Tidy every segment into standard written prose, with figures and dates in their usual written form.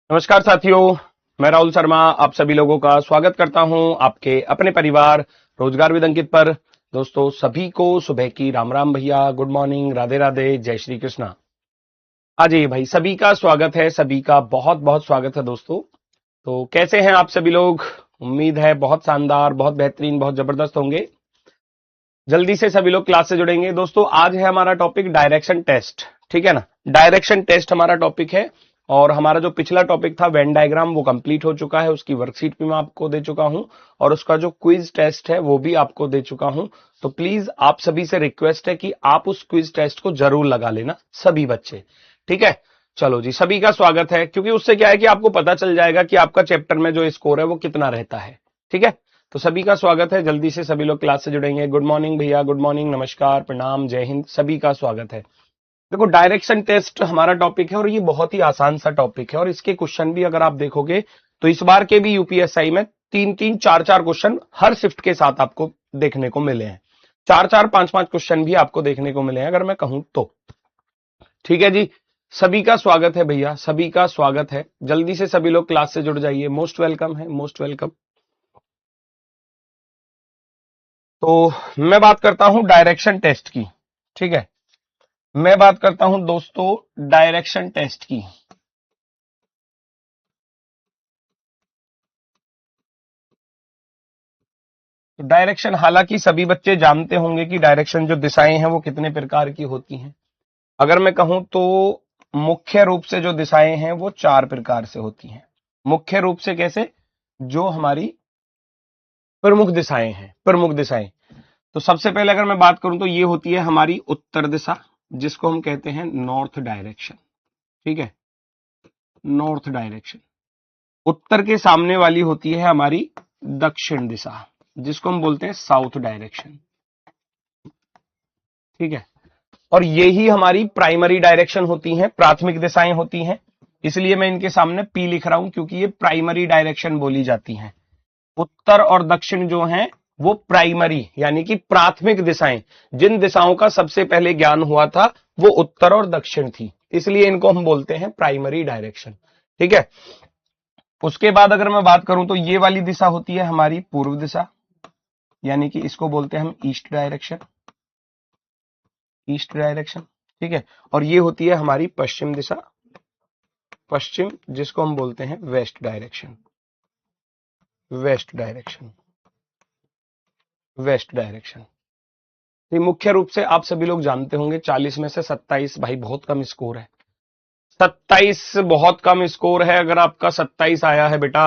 नमस्कार साथियों, मैं राहुल शर्मा आप सभी लोगों का स्वागत करता हूं आपके अपने परिवार रोजगार विद अंकित पर। दोस्तों सभी को सुबह की राम राम भैया, गुड मॉर्निंग, राधे राधे, जय श्री कृष्णा। आ जाइए भाई, सभी का स्वागत है, सभी का बहुत बहुत स्वागत है दोस्तों। तो कैसे हैं आप सभी लोग? उम्मीद है बहुत शानदार, बहुत बेहतरीन, बहुत जबरदस्त होंगे। जल्दी से सभी लोग क्लास से जुड़ेंगे। दोस्तों आज है हमारा टॉपिक डायरेक्शन टेस्ट, ठीक है ना। डायरेक्शन टेस्ट हमारा टॉपिक है और हमारा जो पिछला टॉपिक था वेन डायग्राम वो कंप्लीट हो चुका है, उसकी वर्कशीट भी मैं आपको दे चुका हूं और उसका जो क्विज टेस्ट है वो भी आपको दे चुका हूं। तो प्लीज आप सभी से रिक्वेस्ट है कि आप उस क्विज टेस्ट को जरूर लगा लेना सभी बच्चे, ठीक है। चलो जी, सभी का स्वागत है, क्योंकि उससे क्या है कि आपको पता चल जाएगा कि आपका चैप्टर में जो स्कोर है वो कितना रहता है, ठीक है। तो सभी का स्वागत है, जल्दी से सभी लोग क्लास से जुड़ेंगे। गुड मॉर्निंग भैया, गुड मॉर्निंग, नमस्कार, प्रणाम, जय हिंद, सभी का स्वागत है। देखो डायरेक्शन टेस्ट हमारा टॉपिक है और ये बहुत ही आसान सा टॉपिक है और इसके क्वेश्चन भी अगर आप देखोगे तो इस बार के भी यूपीएसआई में 3-3, 4-4 क्वेश्चन हर शिफ्ट के साथ आपको देखने को मिले हैं। 4-4, 5-5 क्वेश्चन भी आपको देखने को मिले हैं अगर मैं कहूं तो, ठीक है जी। सभी का स्वागत है भैया, सभी का स्वागत है, जल्दी से सभी लोग क्लास से जुड़ जाइए। मोस्ट वेलकम है, मोस्ट वेलकम। तो मैं बात करता हूं डायरेक्शन टेस्ट की, ठीक है। मैं बात करता हूं दोस्तों डायरेक्शन टेस्ट की। तो डायरेक्शन, हालांकि सभी बच्चे जानते होंगे कि डायरेक्शन जो दिशाएं हैं वो कितने प्रकार की होती हैं। अगर मैं कहूं तो मुख्य रूप से जो दिशाएं हैं वो 4 प्रकार से होती हैं। मुख्य रूप से कैसे? जो हमारी प्रमुख दिशाएं हैं, प्रमुख दिशाएं। तो सबसे पहले अगर मैं बात करूं तो ये होती है हमारी उत्तर दिशा, जिसको हम कहते हैं नॉर्थ डायरेक्शन, ठीक है, नॉर्थ डायरेक्शन। उत्तर के सामने वाली होती है हमारी दक्षिण दिशा, जिसको हम बोलते हैं साउथ डायरेक्शन, ठीक है। और यही हमारी प्राइमरी डायरेक्शन होती हैं, प्राथमिक दिशाएं होती हैं। इसलिए मैं इनके सामने पी लिख रहा हूं क्योंकि ये प्राइमरी डायरेक्शन बोली जाती हैं। उत्तर और दक्षिण जो हैं वो प्राइमरी यानी कि प्राथमिक दिशाएं, जिन दिशाओं का सबसे पहले ज्ञान हुआ था वो उत्तर और दक्षिण थी, इसलिए इनको हम बोलते हैं प्राइमरी डायरेक्शन, ठीक है। उसके बाद अगर मैं बात करूं तो ये वाली दिशा होती है हमारी पूर्व दिशा, यानी कि इसको बोलते हैं हम ईस्ट डायरेक्शन, ईस्ट डायरेक्शन, ठीक है। और ये होती है हमारी पश्चिम दिशा, पश्चिम, जिसको हम बोलते हैं west direction, west direction, west direction. ये मुख्य रूप से आप सभी लोग जानते होंगे 40 में से 27 भाई बहुत कम स्कोर है। 27 बहुत कम स्कोर है। अगर आपका 27 आया है बेटा,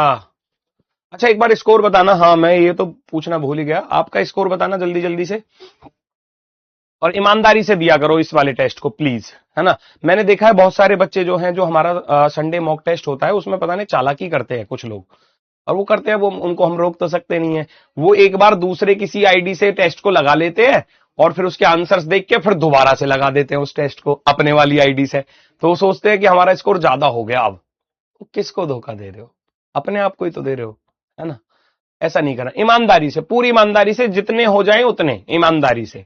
अच्छा एक बार स्कोर बताना। हाँ मैं ये तो पूछना भूल ही गया, आपका स्कोर बताना जल्दी जल्दी से, और ईमानदारी से दिया करो इस वाले टेस्ट को प्लीज, है ना। मैंने देखा है बहुत सारे बच्चे जो हैं, जो हमारा संडे मॉक टेस्ट होता है उसमें पता नहीं चालाकी करते हैं कुछ लोग, और वो करते हैं, वो उनको हम रोक तो सकते नहीं है। वो एक बार दूसरे किसी आईडी से टेस्ट को लगा लेते हैं और फिर उसके आंसर्स देख के फिर दोबारा से लगा देते हैं उस टेस्ट को अपने वाली आईडी से। तो वो सोचते हैं कि हमारा स्कोर ज्यादा हो गया। अब तो किसको धोखा दे रहे हो? अपने आप को ही तो दे रहे हो, है ना। ऐसा नहीं करना, ईमानदारी से, पूरी ईमानदारी से, जितने हो जाए उतने ईमानदारी से।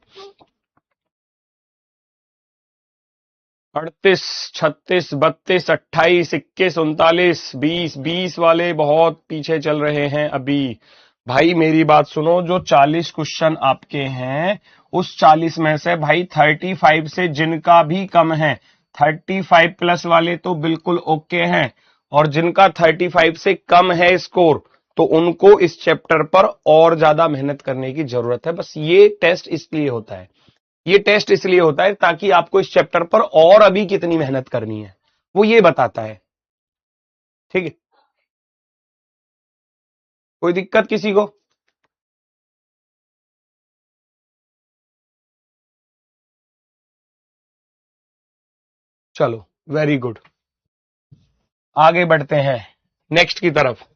38, 36, 32, 28, 21, 39, 20, 20 वाले बहुत पीछे चल रहे हैं अभी। भाई मेरी बात सुनो, जो 40 क्वेश्चन आपके हैं उस 40 में से भाई 35 से जिनका भी कम है, 35 प्लस वाले तो बिल्कुल ओके हैं, और जिनका 35 से कम है स्कोर तो उनको इस चैप्टर पर और ज्यादा मेहनत करने की जरूरत है। बस ये टेस्ट इसलिए होता है, ये टेस्ट इसलिए होता है ताकि आपको इस चैप्टर पर और अभी कितनी मेहनत करनी है वो ये बताता है, ठीक है। कोई दिक्कत किसी को? चलो वेरी गुड, आगे बढ़ते हैं नेक्स्ट की तरफ।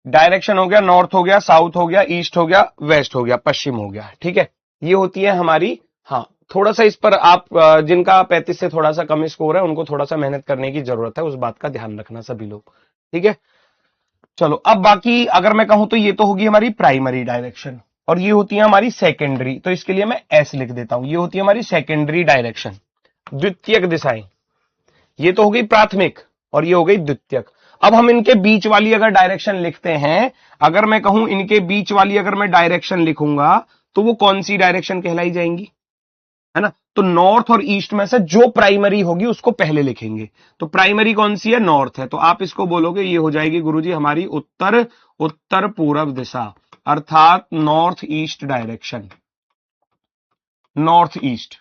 डायरेक्शन हो गया, नॉर्थ हो गया, साउथ हो गया, ईस्ट हो गया, वेस्ट हो गया, पश्चिम हो गया, ठीक है। ये होती है हमारी, हाँ थोड़ा सा इस पर आप जिनका 35 से थोड़ा सा कम स्कोर है उनको थोड़ा सा मेहनत करने की जरूरत है, उस बात का ध्यान रखना सभी लोग, ठीक है। चलो अब बाकी अगर मैं कहूं तो ये तो होगी हमारी प्राइमरी डायरेक्शन, और ये होती है हमारी सेकेंडरी, तो इसके लिए मैं एस लिख देता हूं, ये होती है हमारी सेकेंडरी डायरेक्शन। द्वितीयक दिशाएं, ये तो हो गई प्राथमिक और ये हो गई द्वितीयक। अब हम इनके बीच वाली अगर डायरेक्शन लिखते हैं, अगर मैं कहूं इनके बीच वाली अगर मैं डायरेक्शन लिखूंगा तो वो कौन सी डायरेक्शन कहलाई जाएंगी, है ना। तो नॉर्थ और ईस्ट में से जो प्राइमरी होगी उसको पहले लिखेंगे। तो प्राइमरी कौन सी है, नॉर्थ है, तो आप इसको बोलोगे ये हो जाएगी गुरुजी हमारी उत्तर उत्तर पूर्व दिशा, अर्थात north east direction, north east.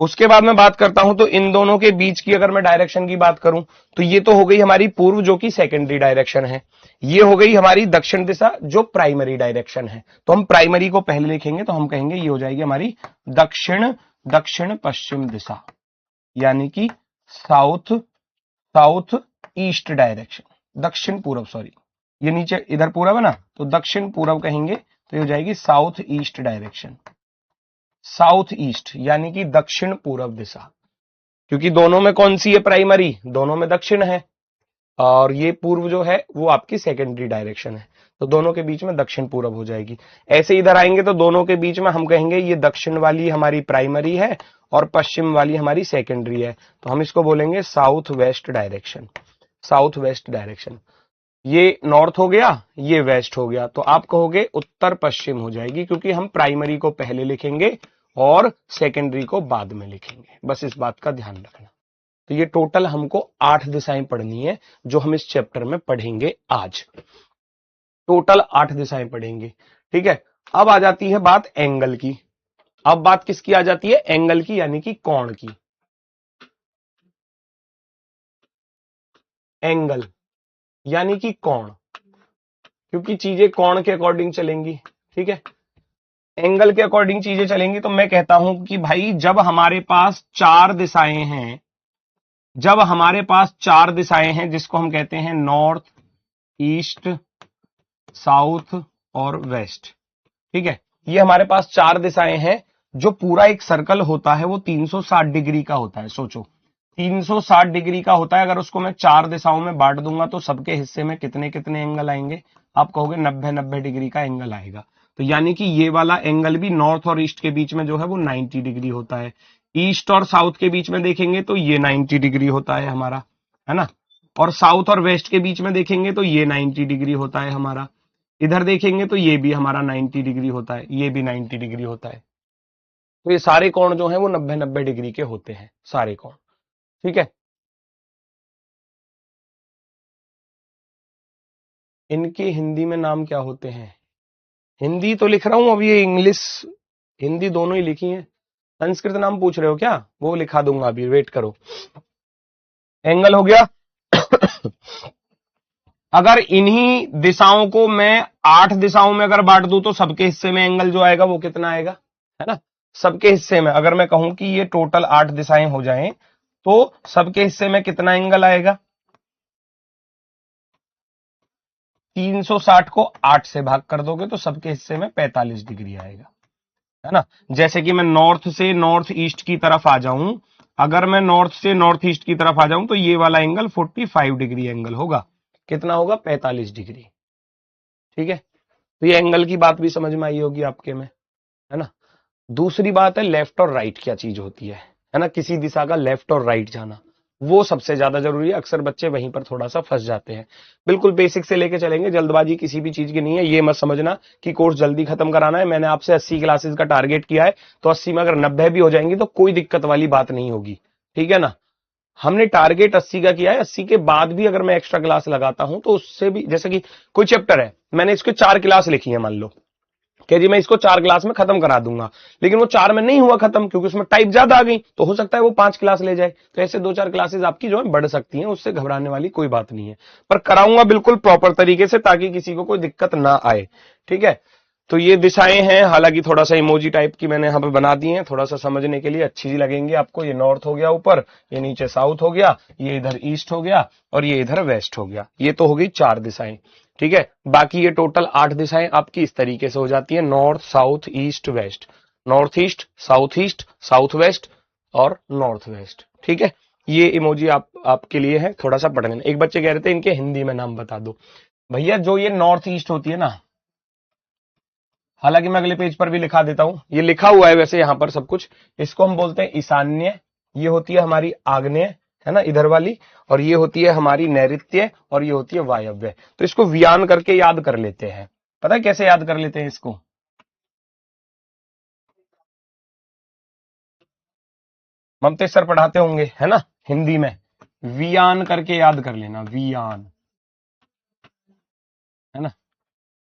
उसके बाद मैं बात करता हूं तो इन दोनों के बीच की अगर मैं डायरेक्शन की बात करूं तो ये तो हो गई हमारी पूर्व जो कि सेकेंडरी डायरेक्शन है, ये हो गई हमारी दक्षिण दिशा जो प्राइमरी डायरेक्शन है। तो हम प्राइमरी को पहले लिखेंगे तो हम कहेंगे ये हो जाएगी हमारी दक्षिण दक्षिण पश्चिम दिशा, यानी कि साउथ साउथ ईस्ट डायरेक्शन, दक्षिण पूर्व, सॉरी ये नीचे इधर पूर्व है ना, तो दक्षिण पूर्व कहेंगे तो ये हो जाएगी south east direction, south east यानी कि दक्षिण पूर्व दिशा। क्योंकि दोनों में कौन सी है प्राइमरी, दोनों में दक्षिण है, और ये पूर्व जो है वो आपकी सेकेंडरी डायरेक्शन है, तो दोनों के बीच में दक्षिण पूर्व हो जाएगी। ऐसे इधर आएंगे तो दोनों के बीच में हम कहेंगे ये दक्षिण वाली हमारी प्राइमरी है और पश्चिम वाली हमारी सेकेंडरी है, तो हम इसको बोलेंगे south west direction, south west direction. ये नॉर्थ हो गया, ये वेस्ट हो गया, तो आप कहोगे उत्तर पश्चिम हो जाएगी, क्योंकि हम प्राइमरी को पहले लिखेंगे और सेकेंडरी को बाद में लिखेंगे, बस इस बात का ध्यान रखना। तो ये टोटल हमको 8 दिशाएं पढ़नी है जो हम इस चैप्टर में पढ़ेंगे आज, टोटल 8 दिशाएं पढ़ेंगे, ठीक है। अब आ जाती है बात एंगल की, अब बात किसकी आ जाती है, एंगल की, यानी कि कोण की। एंगल यानी कि कोण, क्योंकि चीजें कोण के अकॉर्डिंग चलेंगी, ठीक है, एंगल के अकॉर्डिंग चीजें चलेंगी। तो मैं कहता हूं कि भाई जब हमारे पास 4 दिशाएं हैं, जब हमारे पास 4 दिशाएं हैं जिसको हम कहते हैं नॉर्थ ईस्ट साउथ और वेस्ट, ठीक है, ये हमारे पास 4 दिशाएं हैं। जो पूरा एक सर्कल होता है वो 360 डिग्री का होता है, सोचो 360 डिग्री का होता है। अगर उसको मैं 4 दिशाओं में बांट दूंगा तो सबके हिस्से में कितने कितने एंगल आएंगे, आप कहोगे 90-90 डिग्री का एंगल आएगा। तो यानी कि ये वाला एंगल भी नॉर्थ और ईस्ट के बीच में जो है वो 90 डिग्री होता है। ईस्ट और साउथ के बीच में देखेंगे तो ये 90 डिग्री होता है हमारा, है ना, और साउथ और वेस्ट के बीच में देखेंगे तो ये 90 डिग्री होता है हमारा, इधर देखेंगे तो ये भी हमारा 90 डिग्री होता है, ये भी 90 डिग्री होता है। तो ये सारे कोण जो हैं वो 90-90 डिग्री के होते हैं सारे कोण, ठीक है। इनके हिंदी में नाम क्या होते हैं, हिंदी तो लिख रहा हूं, अब ये इंग्लिश हिंदी दोनों ही लिखी हैं। संस्कृत नाम पूछ रहे हो क्या, वो लिखा दूंगा, अभी वेट करो। एंगल हो गया अगर इन्हीं दिशाओं को मैं 8 दिशाओं में अगर बांट दूं तो सबके हिस्से में एंगल जो आएगा वो कितना आएगा, है ना। सबके हिस्से में अगर मैं कहूं कि ये टोटल 8 दिशाएं हो जाएं तो सबके हिस्से में कितना एंगल आएगा, 360 को 8 से भाग कर दोगे तो सबके हिस्से में 45 डिग्री आएगा, है ना। जैसे कि मैं नॉर्थ से नॉर्थ ईस्ट की तरफ आ जाऊं, अगर मैं नॉर्थ से नॉर्थ ईस्ट की तरफ आ जाऊं तो ये वाला एंगल 45 डिग्री एंगल होगा, कितना होगा, 45 डिग्री, ठीक है। तो ये एंगल की बात भी समझ में आई होगी आपके में, है ना। दूसरी बात है लेफ्ट और राइट क्या चीज होती है ना, किसी दिशा का लेफ्ट और राइट जाना वो सबसे ज्यादा जरूरी है। अक्सर बच्चे वहीं पर थोड़ा सा फंस जाते हैं। बिल्कुल बेसिक से लेके चलेंगे, जल्दबाजी किसी भी चीज की नहीं है। ये मत समझना कि कोर्स जल्दी खत्म कराना है। मैंने आपसे 80 क्लासेस का टारगेट किया है, तो 80 में अगर 90 भी हो जाएंगी तो कोई दिक्कत वाली बात नहीं होगी, ठीक है ना। हमने टारगेट 80 का किया है, 80 के बाद भी अगर मैं एक्स्ट्रा क्लास लगाता हूं तो उससे भी, जैसे कि कोई चैप्टर है मैंने इसके 4 क्लास लिखी है, मान लो कि जी मैं इसको 4 क्लास में खत्म करा दूंगा, लेकिन वो 4 में नहीं हुआ खत्म क्योंकि उसमें टाइप ज्यादा आ गई, तो हो सकता है वो 5 क्लास ले जाए। तो ऐसे 2-4 क्लासेस आपकी जो है बढ़ सकती हैं, उससे घबराने वाली कोई बात नहीं है, पर कराऊंगा बिल्कुल प्रॉपर तरीके से ताकि किसी को कोई दिक्कत ना आए, ठीक है। तो ये दिशाएं हैं, हालांकि थोड़ा सा इमोजी टाइप की मैंने यहाँ पे बना दी है, थोड़ा सा समझने के लिए अच्छी लगेंगी आपको। ये नॉर्थ हो गया ऊपर, ये नीचे साउथ हो गया, ये इधर ईस्ट हो गया और ये इधर वेस्ट हो गया। ये तो हो गई 4 दिशाएं, ठीक है। बाकी ये टोटल 8 दिशाएं आपकी इस तरीके से हो जाती है, north south east west, north east, south west और नॉर्थ वेस्ट, ठीक है। ये इमोजी आपके लिए है, थोड़ा सा पढ़ लेना। एक बच्चे कह रहे थे इनके हिंदी में नाम बता दो। भैया जो ये नॉर्थ ईस्ट होती है ना, हालांकि मैं अगले पेज पर भी लिखा देता हूं, ये लिखा हुआ है वैसे यहां पर सब कुछ, इसको हम बोलते हैं ईशान्य ये होती है हमारी आग्नेय, है ना, इधर वाली, और ये होती है हमारी नैऋत्य, और ये होती है वायव्य। तो इसको वियान करके याद कर लेते हैं। पता है कैसे याद कर लेते हैं इसको? ममतेश सर पढ़ाते होंगे, है ना, हिंदी में। वियान करके याद कर लेना, वियान, है ना।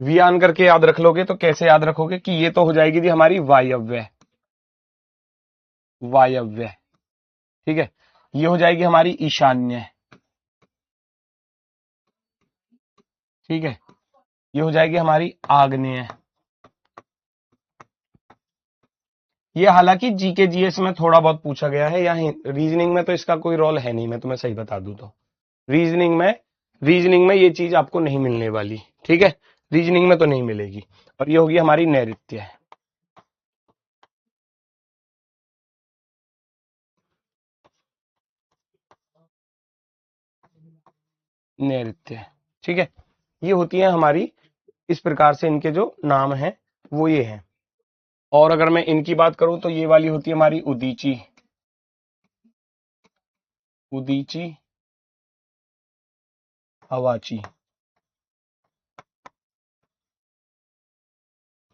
वियान करके याद रख लोगे तो कैसे याद रखोगे कि ये तो हो जाएगी थी हमारी वायव्य, वायव्य, ठीक है। ये हो जाएगी हमारी ईशान्य, ठीक है। ये हो जाएगी हमारी आग्नेय। ये हालांकि जीके जीएस में थोड़ा बहुत पूछा गया है, या रीजनिंग में तो इसका कोई रोल है नहीं, मैं तुम्हें सही बता दूं तो। रीजनिंग में ये चीज आपको नहीं मिलने वाली, ठीक है, रीजनिंग में तो नहीं मिलेगी। और ये होगी हमारी नैऋत्य, नैऋत्य, ठीक है। ये होती है हमारी, इस प्रकार से इनके जो नाम हैं वो ये हैं। और अगर मैं इनकी बात करूं तो ये वाली होती है हमारी उदीची, उदीची, अवाची,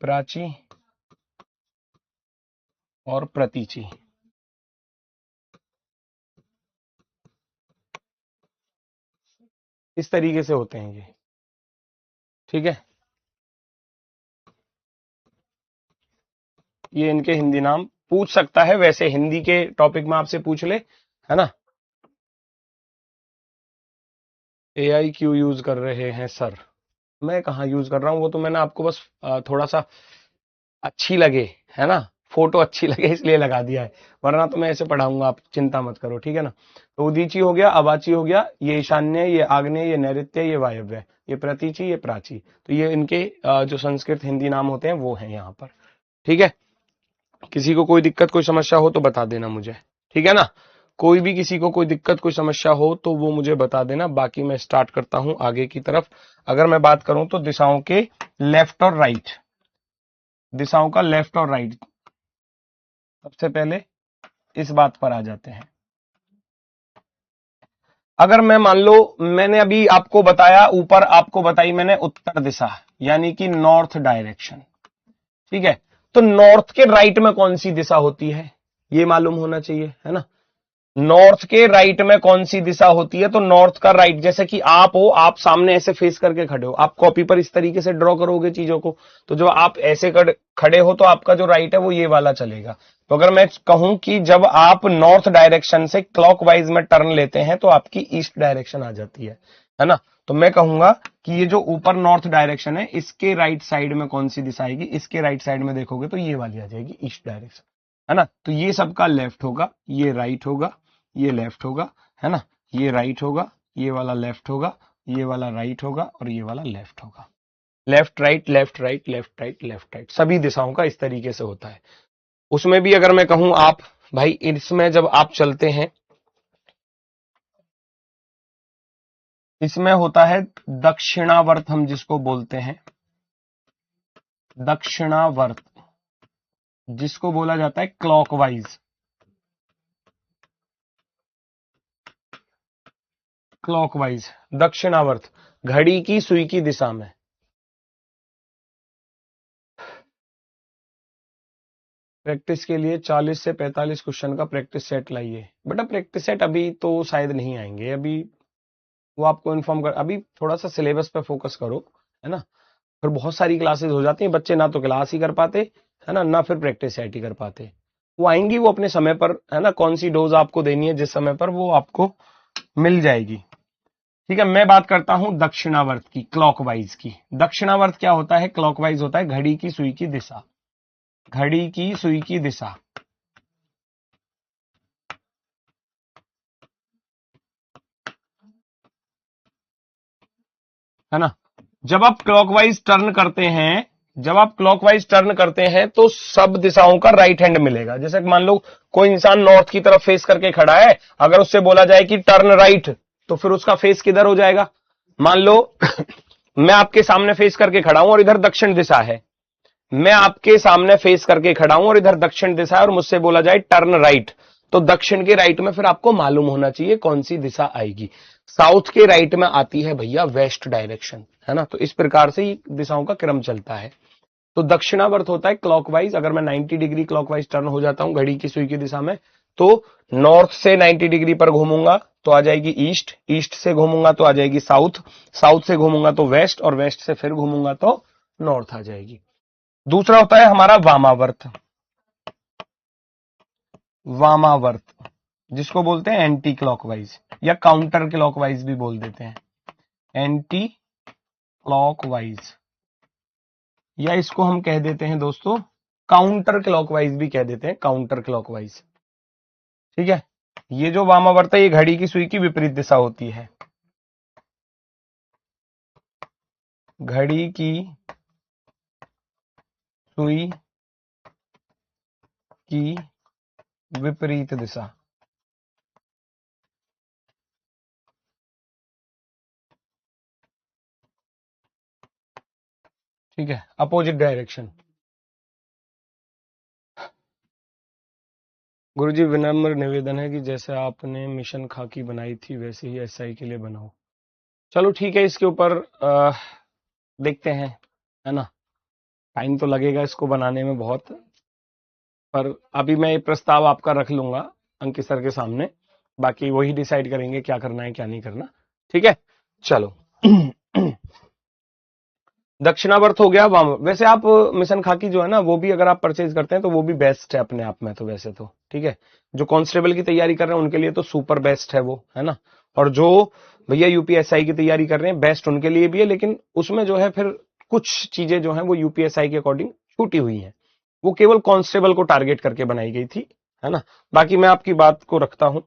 प्राची और प्रतीची। इस तरीके से होते हैं ये, ठीक है। ये इनके हिंदी नाम पूछ सकता है, वैसे हिंदी के टॉपिक में आपसे पूछ ले, है ना। एआई क्यों यूज कर रहे हैं सर? मैं कहाँ यूज कर रहा हूं, वो तो मैंने आपको बस थोड़ा सा अच्छी लगे, है ना, फोटो अच्छी लगे इसलिए लगा दिया है, वरना तो मैं ऐसे पढ़ाऊंगा, आप चिंता मत करो, ठीक है ना। तो उदीची हो गया, अवाची हो गया, ये ईशान्य, ये आग्नेय, ये नैऋत्य, ये वायव्य, ये प्रतीची, ये प्राची। तो ये इनके जो संस्कृत हिंदी नाम होते हैं वो हैं यहाँ पर, ठीक है। किसी को कोई दिक्कत कोई समस्या हो तो बता देना मुझे, ठीक है ना। कोई भी किसी को कोई दिक्कत कोई समस्या हो तो वो मुझे बता देना। बाकी मैं स्टार्ट करता हूं आगे की तरफ। अगर मैं बात करूं तो दिशाओं के लेफ्ट और राइट, दिशाओं का लेफ्ट और राइट, सबसे पहले इस बात पर आ जाते हैं। अगर मैं मान लो, मैंने अभी आपको बताया, ऊपर आपको बताई मैंने उत्तर दिशा, यानी कि नॉर्थ डायरेक्शन, ठीक है। तो नॉर्थ के राइट में कौन सी दिशा होती है ये मालूम होना चाहिए, है ना। नॉर्थ के राइट में कौन सी दिशा होती है? तो नॉर्थ का राइट, जैसे कि आप हो, आप सामने ऐसे फेस करके खड़े हो, आप कॉपी पर इस तरीके से ड्रॉ करोगे चीजों को, तो जो आप ऐसे खड़े हो तो आपका जो राइट है वो ये वाला चलेगा। तो अगर मैं कहूं कि जब आप नॉर्थ डायरेक्शन से क्लॉकवाइज में टर्न लेते हैं तो आपकी ईस्ट डायरेक्शन आ जाती है ना। तो मैं कहूंगा कि ये जो ऊपर नॉर्थ डायरेक्शन है, इसके राइट साइड में कौन सी दिशा आएगी? इसके राइट साइड में देखोगे तो ये वाली आ जाएगी, ईस्ट डायरेक्शन, है ना। तो ये सबका लेफ्ट होगा, ये राइट होगा, ये लेफ्ट होगा, है ना। ये राइट होगा, ये वाला लेफ्ट होगा, ये वाला राइट होगा, और ये वाला लेफ्ट होगा। Left right, left right, left right, left right, सभी दिशाओं का इस तरीके से होता है। उसमें भी अगर मैं कहूं, आप भाई इसमें जब आप चलते हैं, इसमें होता है दक्षिणावर्त, हम जिसको बोलते हैं दक्षिणावर्त, जिसको बोला जाता है क्लॉकवाइज, क्लॉकवाइज, दक्षिणावर्त, घड़ी की सुई की दिशा में। प्रैक्टिस के लिए 40 से 45 क्वेश्चन का प्रैक्टिस सेट लाइए। बेटा प्रैक्टिस सेट अभी तो शायद नहीं आएंगे, अभी वो आपको इन्फॉर्म कर, अभी थोड़ा सा सिलेबस पे फोकस करो, है ना। फिर बहुत सारी क्लासेस हो जाती हैं, बच्चे ना तो क्लास ही कर पाते, है ना फिर प्रैक्टिस सेट ही कर पाते। वो आएंगी वो अपने समय पर, है ना, कौन सी डोज आपको देनी है जिस समय पर, वो आपको मिल जाएगी, ठीक है। मैं बात करता हूं दक्षिणावर्त की, क्लॉकवाइज की। दक्षिणावर्त क्या होता है? क्लॉकवाइज होता है घड़ी की सुई की दिशा, घड़ी की सुई की दिशा, है ना। जब आप क्लॉकवाइज टर्न करते हैं, जब आप क्लॉकवाइज टर्न करते हैं तो सब दिशाओं का राइट हैंड मिलेगा। जैसे मान लो कोई इंसान नॉर्थ की तरफ फेस करके खड़ा है, अगर उससे बोला जाए कि टर्न राइट, तो फिर उसका फेस किधर हो जाएगा? मान लो मैं आपके सामने फेस करके खड़ा हूं और इधर दक्षिण दिशा है, मैं आपके सामने फेस करके खड़ा हूं और इधर दक्षिण दिशा है, और मुझसे बोला जाए टर्न राइट, तो दक्षिण के राइट में फिर आपको मालूम होना चाहिए कौन सी दिशा आएगी। साउथ के राइट में आती है भैया वेस्ट डायरेक्शन, है ना। तो इस प्रकार से ही दिशाओं का क्रम चलता है। तो दक्षिणावर्त होता है क्लॉकवाइज। अगर मैं 90 डिग्री क्लॉकवाइज टर्न हो जाता हूं घड़ी की सुई की दिशा में, तो नॉर्थ से 90 डिग्री पर घूमूंगा तो आ जाएगी ईस्ट, ईस्ट से घूमूंगा तो आ जाएगी साउथ, साउथ से घूमूंगा तो वेस्ट, और वेस्ट से फिर घूमूंगा तो नॉर्थ आ जाएगी। दूसरा होता है हमारा वामावर्त। वामावर्त जिसको बोलते हैं एंटी क्लॉकवाइज या काउंटर क्लॉकवाइज भी बोल देते हैं, एंटी क्लॉकवाइज, या इसको हम कह देते हैं दोस्तों काउंटर क्लॉकवाइज भी कह देते हैं, काउंटर क्लॉकवाइज। ठीक है, ये जो वामावर्त है ये घड़ी की सुई की विपरीत दिशा होती है। घड़ी की सुई की विपरीत दिशा। ठीक है, अपोजिट डायरेक्शन। गुरुजी विनम्र निवेदन है कि जैसे आपने मिशन खाकी बनाई थी वैसे ही एसआई के लिए बनाओ। चलो ठीक है, इसके ऊपर देखते हैं, है ना। टाइम तो लगेगा इसको बनाने में बहुत, पर अभी मैं ये प्रस्ताव आपका रख लूंगा अंकित सर के सामने, बाकी वही डिसाइड करेंगे क्या करना है क्या नहीं करना। ठीक है, चलो। दक्षिणावर्त हो गया। वैसे आप मिशन खाकी जो है ना वो भी अगर आप परचेज करते हैं तो वो भी बेस्ट है अपने आप में, तो वैसे तो ठीक है। जो कांस्टेबल की तैयारी कर रहे हैं उनके लिए तो सुपर बेस्ट है वो, है ना। और जो भैया यूपीएसआई की तैयारी कर रहे हैं बेस्ट उनके लिए भी है, लेकिन उसमें जो है फिर कुछ चीजें जो है वो यूपीएसआई के अकॉर्डिंग छूटी हुई है, वो केवल कांस्टेबल को टारगेट करके बनाई गई थी, है ना। बाकी मैं आपकी बात को रखता हूं।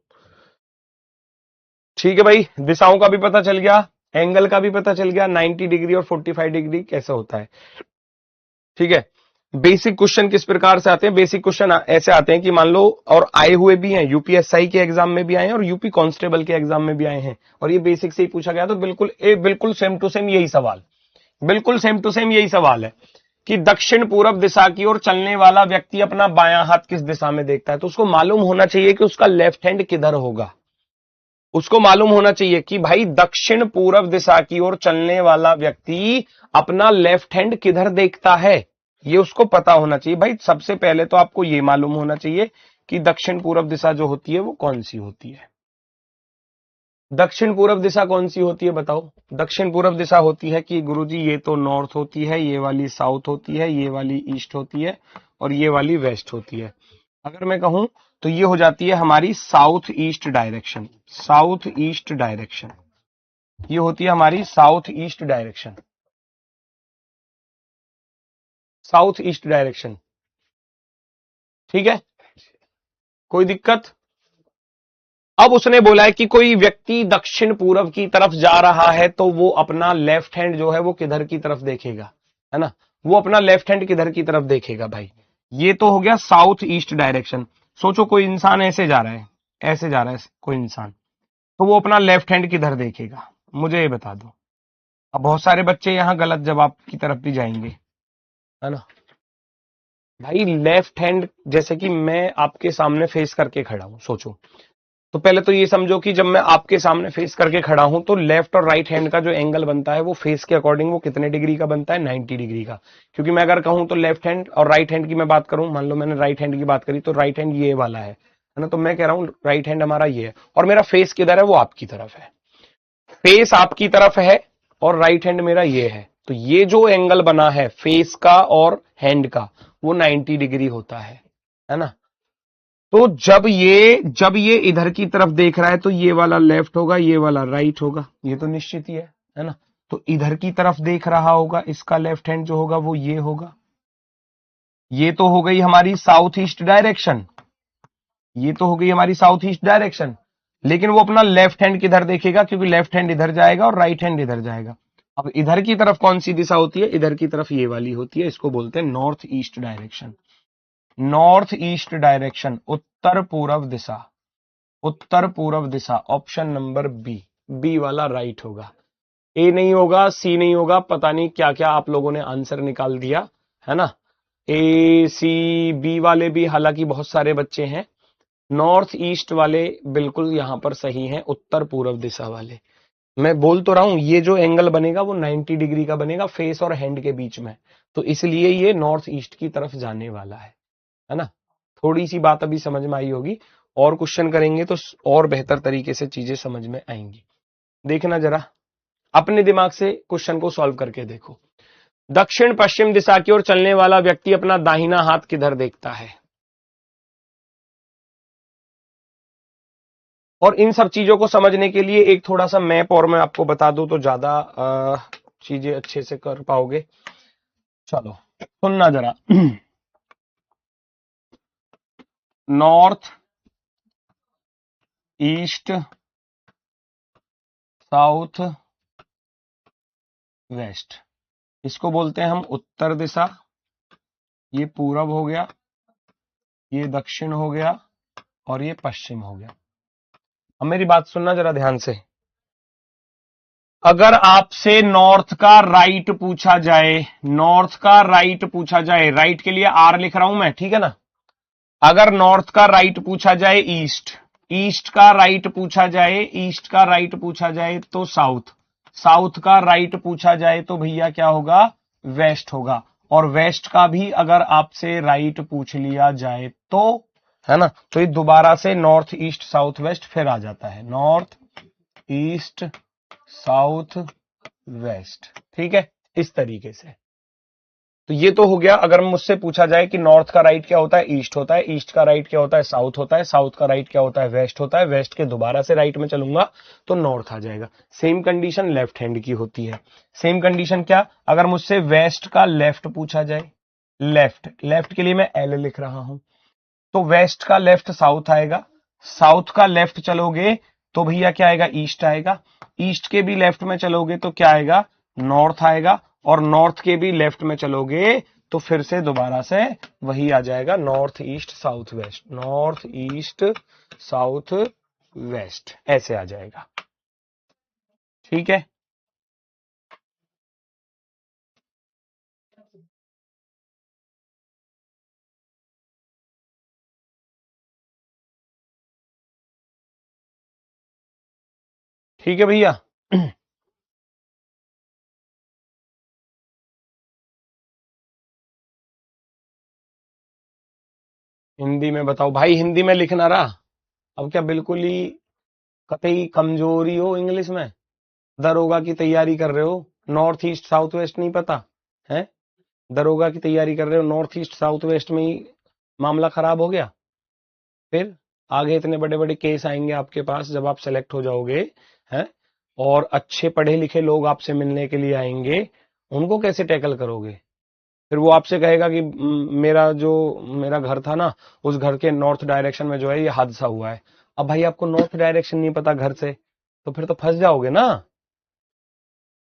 ठीक है भाई, दिशाओं का भी पता चल गया, एंगल का भी पता चल गया, 90 डिग्री और 45 डिग्री कैसे होता है। ठीक है, बेसिक क्वेश्चन किस प्रकार से आते हैं। बेसिक क्वेश्चन ऐसे आते हैं कि मान लो, और आए हुए भी हैं, यूपीएसआई के एग्जाम में भी आए हैं और यूपी कांस्टेबल के एग्जाम में भी आए हैं, और ये बेसिक से ही पूछा गया। तो बिल्कुल सेम टू सेम यही सवाल, बिल्कुल सेम टू सेम यही सवाल है कि दक्षिण पूर्व दिशा की ओर चलने वाला व्यक्ति अपना बायां हाथ किस दिशा में देखता है। तो उसको मालूम होना चाहिए कि उसका लेफ्ट हैंड किधर होगा। उसको मालूम होना चाहिए कि भाई दक्षिण पूर्व दिशा की ओर चलने वाला व्यक्ति अपना लेफ्ट हैंड किधर देखता है, ये उसको पता होना चाहिए। भाई सबसे पहले तो आपको ये मालूम होना चाहिए कि दक्षिण पूर्व दिशा जो होती है वो कौन सी होती है। दक्षिण पूर्व दिशा कौन सी होती है बताओ। दक्षिण पूर्व दिशा होती है कि गुरुजी ये तो नॉर्थ होती है, ये वाली साउथ होती है, ये वाली ईस्ट होती है, और ये वाली वेस्ट होती है। अगर मैं कहूं तो ये हो जाती है हमारी south east direction. South east direction ये होती है हमारी south east direction. South east direction, ठीक है, कोई दिक्कत। अब उसने बोला है कि कोई व्यक्ति दक्षिण पूर्व की तरफ जा रहा है तो वो अपना लेफ्ट हैंड जो है वो किधर की तरफ देखेगा, है ना। वो अपना लेफ्ट हैंड किधर की तरफ देखेगा भाई। ये तो हो गया साउथ ईस्ट डायरेक्शन। सोचो कोई इंसान ऐसे जा रहा है, ऐसे जा रहा है कोई इंसान, तो वो अपना लेफ्ट हैंड किधर देखेगा, मुझे ये बता दो। अब बहुत सारे बच्चे यहां गलत जवाब की तरफ भी जाएंगे, है ना। भाई लेफ्ट हैंड, जैसे कि मैं आपके सामने फेस करके खड़ा हूं, सोचो। तो पहले तो ये समझो कि जब मैं आपके सामने फेस करके खड़ा हूं तो लेफ्ट और राइट हैंड का जो एंगल बनता है वो फेस के अकॉर्डिंग वो कितने डिग्री का बनता है, 90 डिग्री का। क्योंकि मैं अगर कहूं तो लेफ्ट हैंड और राइट हैंड की मैं बात करूं, मान लो मैंने राइट हैंड की बात करी तो राइट हैंड ये वाला है ना। तो मैं कह रहा हूं राइट हैंड हमारा ये है, और मेरा फेस किधर है, वो आपकी तरफ है। फेस आपकी तरफ है और राइट हैंड मेरा ये है, तो ये जो एंगल बना है फेस का और हैंड का वो 90 डिग्री होता है ना। तो जब ये इधर की तरफ देख रहा है तो ये वाला लेफ्ट होगा, ये वाला राइट होगा, ये तो निश्चित ही है ना। तो इधर की तरफ देख रहा होगा, इसका लेफ्ट हैंड जो होगा वो ये होगा। ये तो हो गई हमारी साउथ ईस्ट डायरेक्शन, ये तो हो गई हमारी साउथ ईस्ट डायरेक्शन। लेकिन वो अपना लेफ्ट हैंड किधर देखेगा, क्योंकि लेफ्ट हैंड इधर जाएगा और राइट हैंड इधर जाएगा। अब इधर की तरफ कौन सी दिशा होती है, इधर की तरफ ये वाली होती है, इसको बोलते हैं north east direction. North east direction, उत्तर पूर्व दिशा, उत्तर पूर्व दिशा, ऑप्शन नंबर बी, बी वाला राइट होगा। ए नहीं होगा, सी नहीं होगा, पता नहीं क्या क्या आप लोगों ने आंसर निकाल दिया, है ना। ए सी बी वाले भी हालांकि बहुत सारे बच्चे हैं, नॉर्थ ईस्ट वाले बिल्कुल यहां पर सही हैं, उत्तर पूर्व दिशा वाले। मैं बोल तो रहा हूं ये जो एंगल बनेगा वो 90 डिग्री का बनेगा फेस और हैंड के बीच में, तो इसलिए ये नॉर्थ ईस्ट की तरफ जाने वाला है ना। थोड़ी सी बात अभी समझ में आई होगी, और क्वेश्चन करेंगे तो और बेहतर तरीके से चीजें समझ में आएंगी। देखना जरा, अपने दिमाग से क्वेश्चन को सॉल्व करके देखो। दक्षिण पश्चिम दिशा की ओर चलने वाला व्यक्ति अपना दाहिना हाथ किधर देखता है? और इन सब चीजों को समझने के लिए एक थोड़ा सा मैप और मैं आपको बता दूं तो ज्यादा चीजें अच्छे से कर पाओगे। चलो सुनना जरा। नॉर्थ ईस्ट साउथ वेस्ट, इसको बोलते हैं हम उत्तर दिशा। ये पूरब हो गया, ये दक्षिण हो गया, और ये पश्चिम हो गया। अब मेरी बात सुनना जरा ध्यान से। अगर आपसे नॉर्थ का राइट पूछा जाए, नॉर्थ का राइट पूछा जाए, राइट के लिए आर लिख रहा हूं मैं, ठीक है ना। अगर नॉर्थ का राइट पूछा जाए ईस्ट, ईस्ट का राइट पूछा जाए, ईस्ट का राइट पूछा जाए तो साउथ, साउथ का राइट पूछा जाए तो भैया क्या होगा? वेस्ट होगा। और वेस्ट का भी अगर आपसे राइट पूछ लिया जाए तो, है ना, तो ये दोबारा से नॉर्थ ईस्ट साउथ वेस्ट फिर आ जाता है, नॉर्थ ईस्ट साउथ वेस्ट, ठीक है, इस तरीके से। तो ये तो हो गया। अगर मुझसे पूछा जाए कि नॉर्थ का राइट क्या होता है? ईस्ट होता है। ईस्ट का राइट क्या होता है? साउथ होता है। साउथ का राइट क्या होता है? वेस्ट होता है। वेस्ट के दोबारा से राइट में चलूंगा तो नॉर्थ आ जाएगा। सेम कंडीशन लेफ्ट हैंड की होती है। सेम कंडीशन क्या? अगर मुझसे वेस्ट का लेफ्ट पूछा जाए, लेफ्ट, लेफ्ट के लिए मैं एल लिख रहा हूं, तो वेस्ट का लेफ्ट साउथ आएगा, साउथ का लेफ्ट चलोगे तो भैया क्या आएगा? ईस्ट आएगा। ईस्ट के भी लेफ्ट में चलोगे तो क्या आएगा? नॉर्थ आएगा। और नॉर्थ के भी लेफ्ट में चलोगे तो फिर से दोबारा से वही आ जाएगा, north east south west, north east south west, ऐसे आ जाएगा, ठीक है। ठीक है भैया। हिंदी में बताओ भाई, हिंदी में लिखना रहा। अब क्या बिल्कुल ही कतई कमजोरी हो इंग्लिश में? दरोगा की तैयारी कर रहे हो, नॉर्थ ईस्ट साउथ वेस्ट नहीं पता है? दरोगा की तैयारी कर रहे हो, नॉर्थ ईस्ट साउथ वेस्ट में ही मामला खराब हो गया। फिर आगे इतने बड़े बड़े केस आएंगे आपके पास जब आप सेलेक्ट हो जाओगे, हैं, और अच्छे पढ़े लिखे लोग आपसे मिलने के लिए आएंगे, उनको कैसे टैकल करोगे? फिर वो आपसे कहेगा कि मेरा जो मेरा घर था ना, उस घर के नॉर्थ डायरेक्शन में जो है ये हादसा हुआ है। अब भाई आपको नॉर्थ डायरेक्शन नहीं पता घर से, तो फिर तो फंस जाओगे ना,